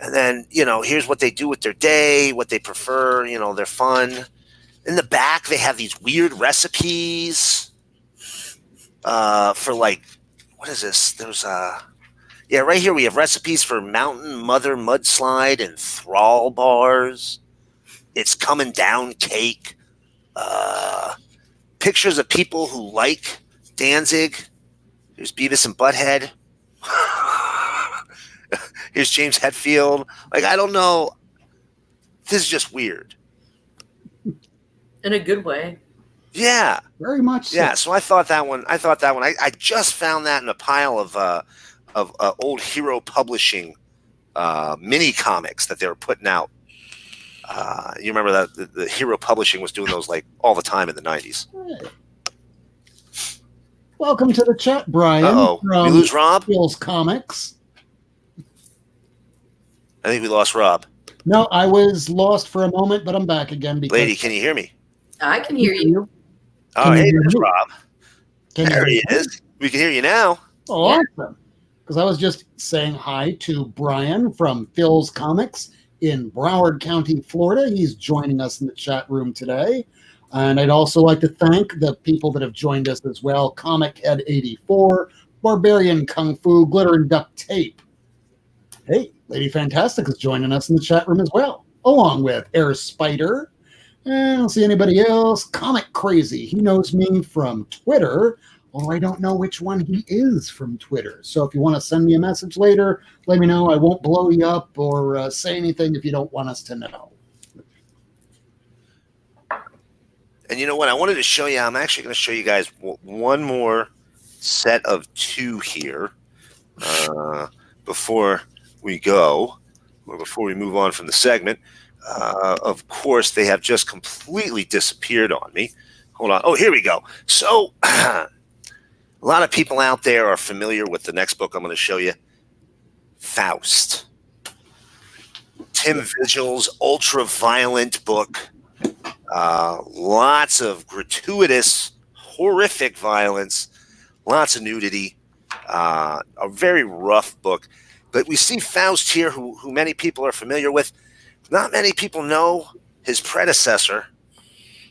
And then, here's what they do with their day, what they prefer, they're fun. In the back, they have these weird recipes for like, what is this? There's right here we have recipes for Mountain Mother Mudslide and Thrall bars. It's coming down cake. Pictures of people who like Danzig. Here's Beavis and Butthead. Here's James Hetfield. Like, I don't know. This is just weird. In a good way. Yeah. Very much so. Yeah, so I thought that one. I just found that in a pile of old Hero Publishing mini comics that they were putting out. You remember that the Hero Publishing was doing those like all the time in the 90s. Hey. Welcome to the chat, Brian. Uh-oh. We lose Rob? Phil's Comics. I think we lost Rob. No, I was lost for a moment, but I'm back again. Lady, can you hear me? I can hear you. Oh, hey, there's Rob. There he is. We can hear you now. Oh, awesome. Because I was just saying hi to Brian from Phil's Comics in Broward County, Florida. He's joining us in the chat room today. And I'd also like to thank the people that have joined us as well. Comic Head 84, Barbarian Kung Fu, Glitter and Duct Tape. Hey, Lady Fantastic is joining us in the chat room as well, along with Air Spider. I don't see anybody else. Comic Crazy. He knows me from Twitter, although I don't know which one he is from Twitter. So if you want to send me a message later, let me know. I won't blow you up or say anything if you don't want us to know. And you know what? I wanted to show you. I'm actually going to show you guys one more set of two here before we go, or before we move on from the segment. Of course, they have just completely disappeared on me. Hold on. Oh, here we go. So a lot of people out there are familiar with the next book I'm going to show you, Faust. Tim Vigil's ultra-violent book. Lots of gratuitous, horrific violence, lots of nudity, a very rough book. But we see Faust here, who many people are familiar with. Not many people know his predecessor,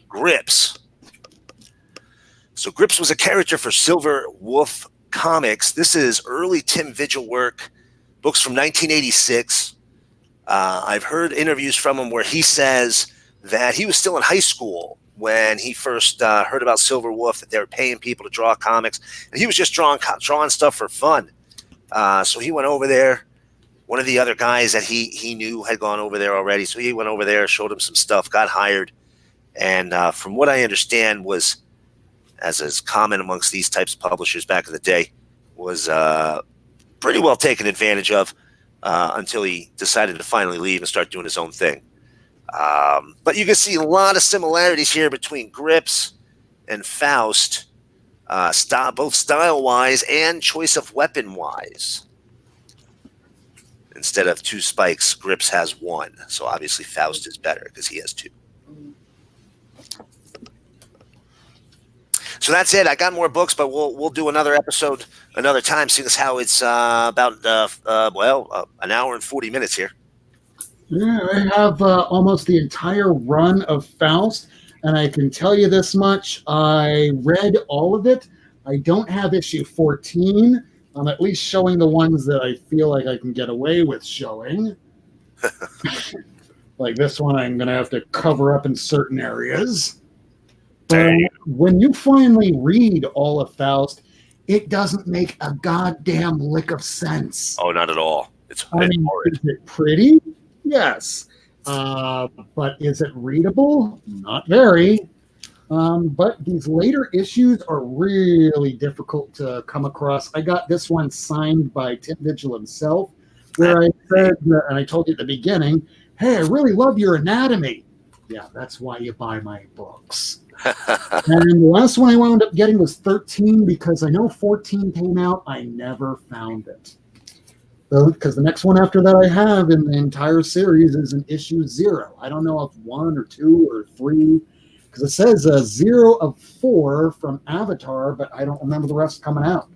Grips. So Grips was a character for Silver Wolf Comics. This is early Tim Vigil work, books from 1986. I've heard interviews from him where he says that he was still in high school when he first heard about Silver Wolf, that they were paying people to draw comics. And he was just drawing stuff for fun. So he went over there. One of the other guys that he knew had gone over there already. So he went over there, showed him some stuff, got hired. And from what I understand was, as is common amongst these types of publishers back in the day, was pretty well taken advantage of until he decided to finally leave and start doing his own thing. But you can see a lot of similarities here between Grips and Faust, both style-wise and choice of weapon-wise. Instead of two spikes, Grips has one. So obviously Faust is better because he has two. So that's it. I got more books, but we'll do another episode another time, seeing as how it's about an hour and 40 minutes here. Yeah, I have almost the entire run of Faust, and I can tell you this much. I read all of it. I don't have issue 14. I'm at least showing the ones that I feel like I can get away with showing. Like this one, I'm going to have to cover up in certain areas. But Dang. when you finally read all of Faust, it doesn't make a goddamn lick of sense. Oh, not at all. It's I mean, horrid. is it pretty? Yes. But is it readable? Not very. But these later issues are really difficult to come across. I got this one signed by Tim Vigil himself, where I said, and I told you at the beginning, hey, I really love your anatomy. Yeah, that's why you buy my books. And the last one I wound up getting was 13 because I know 14 came out. I never found it. Because the next one after that I have in the entire series is an issue 0. I don't know if 1 or 2 or 3, because it says 0 of 4 from Avatar, but I don't remember the rest coming out.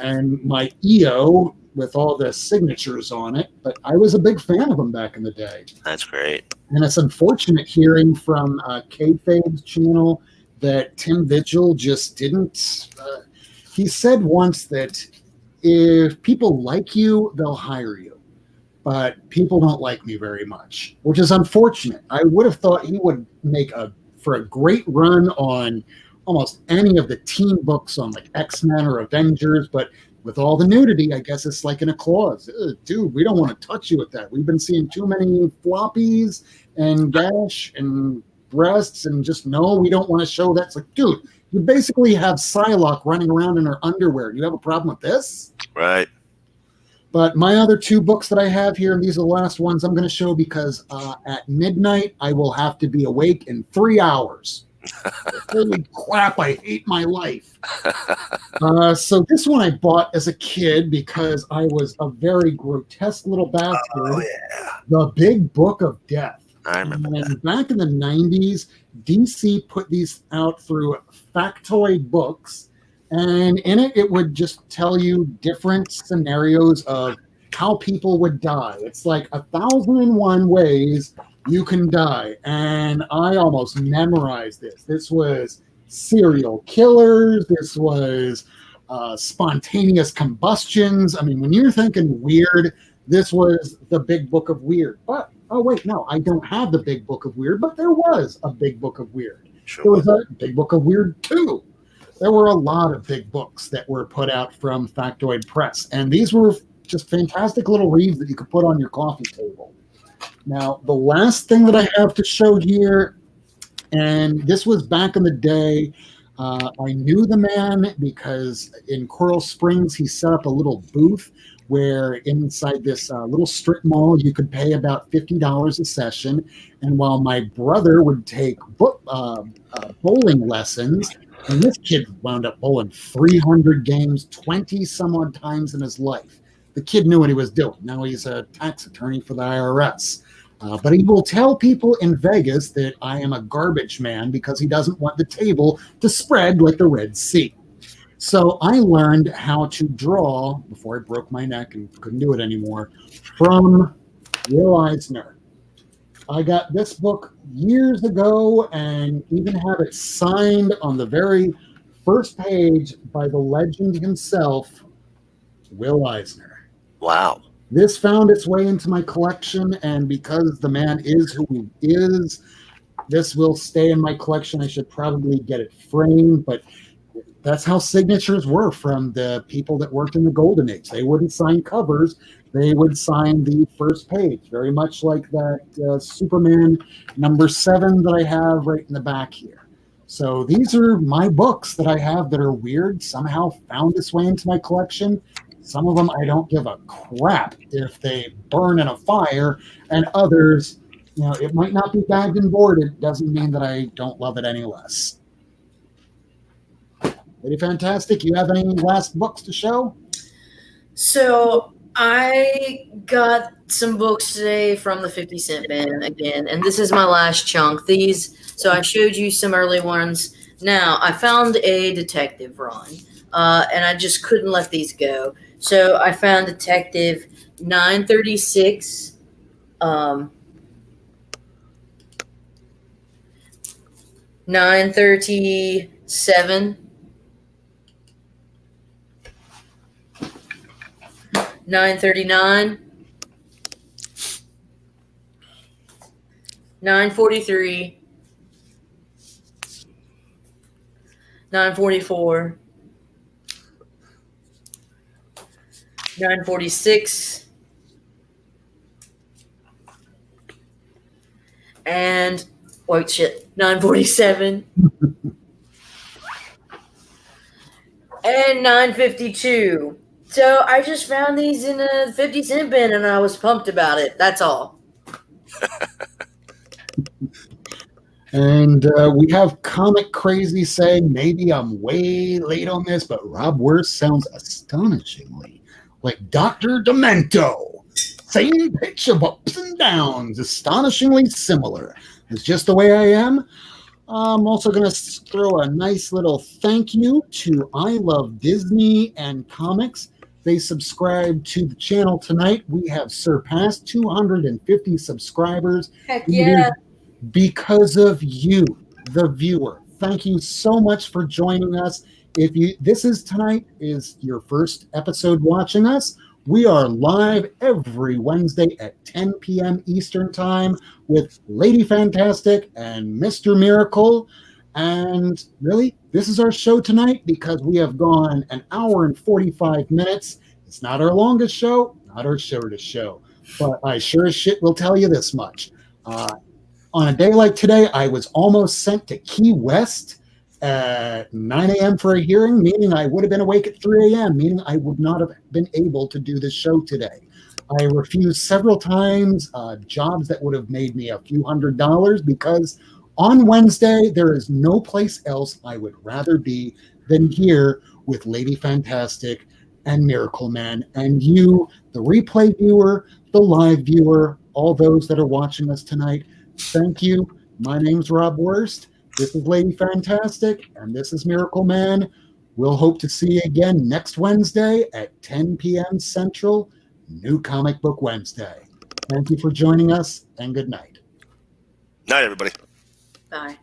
And my EO with all the signatures on it, but I was a big fan of them back in the day. That's great. And it's unfortunate hearing from Kayfabe's channel that Tim Vigil just didn't. He said once that if people like you, they'll hire you. But people don't like me very much, which is unfortunate. I would have thought he would make for a great run on almost any of the team books on like X-Men or Avengers, but with all the nudity, I guess it's like in a clause. Dude, we don't want to touch you with that. We've been seeing too many floppies and gash and breasts and just no, we don't want to show that. It's like, dude, you basically have Psylocke running around in her underwear. Do you have a problem with this? Right. But my other 2 books that I have here, and these are the last ones I'm going to show because at midnight I will have to be awake in 3 hours. Holy crap, I hate my life. So this one I bought as a kid because I was a very grotesque little bastard. Oh, yeah. The Big Book of Death. I remember that. Back in the 90s, DC put these out through Factoid Books, and in it would just tell you different scenarios of how people would die. It's like 1,001 ways you can die, and I almost memorized this. This was serial killers. This was spontaneous combustions. I mean, when you're thinking weird, this was the Big Book of Weird. But oh wait, no, I don't have the Big Book of Weird, but there was a Big Book of Weird. Sure. There was a Big Book of Weird 2. There were a lot of big books that were put out from Factoid Press, and these were just fantastic little reads that you could put on your coffee table. Now, the last thing that I have to show here, and this was back in the day, I knew the man because in Coral Springs, he set up a little booth where inside this little strip mall, you could pay about $50 a session. And while my brother would take bowling lessons, and this kid wound up bowling 300 games, 20 some odd times in his life. The kid knew what he was doing. Now he's a tax attorney for the IRS. But he will tell people in Vegas that I am a garbage man because he doesn't want the table to spread like the Red Sea. So I learned how to draw, before I broke my neck and couldn't do it anymore, from Will Eisner. I got this book years ago and even have it signed on the very first page by the legend himself, Will Eisner. Wow. This found its way into my collection, and because the man is who he is, this will stay in my collection. I should probably get it framed, but that's how signatures were from the people that worked in the Golden Age. They wouldn't sign covers. They would sign the first page, very much like that Superman #7 that I have right in the back here. So these are my books that I have that are weird, somehow found its way into my collection. Some of them I don't give a crap if they burn in a fire, and others, you know, it might not be bagged and boarded. Doesn't mean that I don't love it any less. Pretty fantastic. You have any last books to show? So I got some books today from the 50 Cent Bin again, and this is my last chunk. So I showed you some early ones. Now I found a detective run, and I just couldn't let these go. So I found Detective 936. 937. 939. 943, 944, 946, and wait, shit, 947, and 952. So I just found these in a 50-cent bin, and I was pumped about it. That's all. And we have Comic Crazy saying, maybe I'm way late on this, but Rob Worst sounds astonishingly like Dr. Demento. Same pitch of ups and downs, astonishingly similar. It's just the way I am. I'm also going to throw a nice little thank you to I Love Disney and Comics. They subscribed to the channel tonight. We have surpassed 250 subscribers. Heck yeah. Because of you, the viewer. Thank you so much for joining us. If this is tonight is your first episode watching us, we are live every Wednesday at 10 p.m. Eastern Time with Lady Fantastic and Mr. Miracle. And really, this is our show tonight because we have gone an hour and 45 minutes. It's not our longest show, not our shortest show, but I sure as shit will tell you this much. On a day like today, I was almost sent to Key West at 9 a.m. for a hearing, meaning I would have been awake at 3 a.m., meaning I would not have been able to do this show today. I refused several times jobs that would have made me a few $100s because on Wednesday, there is no place else I would rather be than here with Lady Fantastic and Miracle Man and you, the replay viewer, the live viewer, all those that are watching us tonight. Thank you. My name's Rob Worst. This is Lady Fantastic, and this is Miracle Man. We'll hope to see you again next Wednesday at 10 p.m. Central, New Comic Book Wednesday. Thank you for joining us, and good night. Night, everybody. Bye.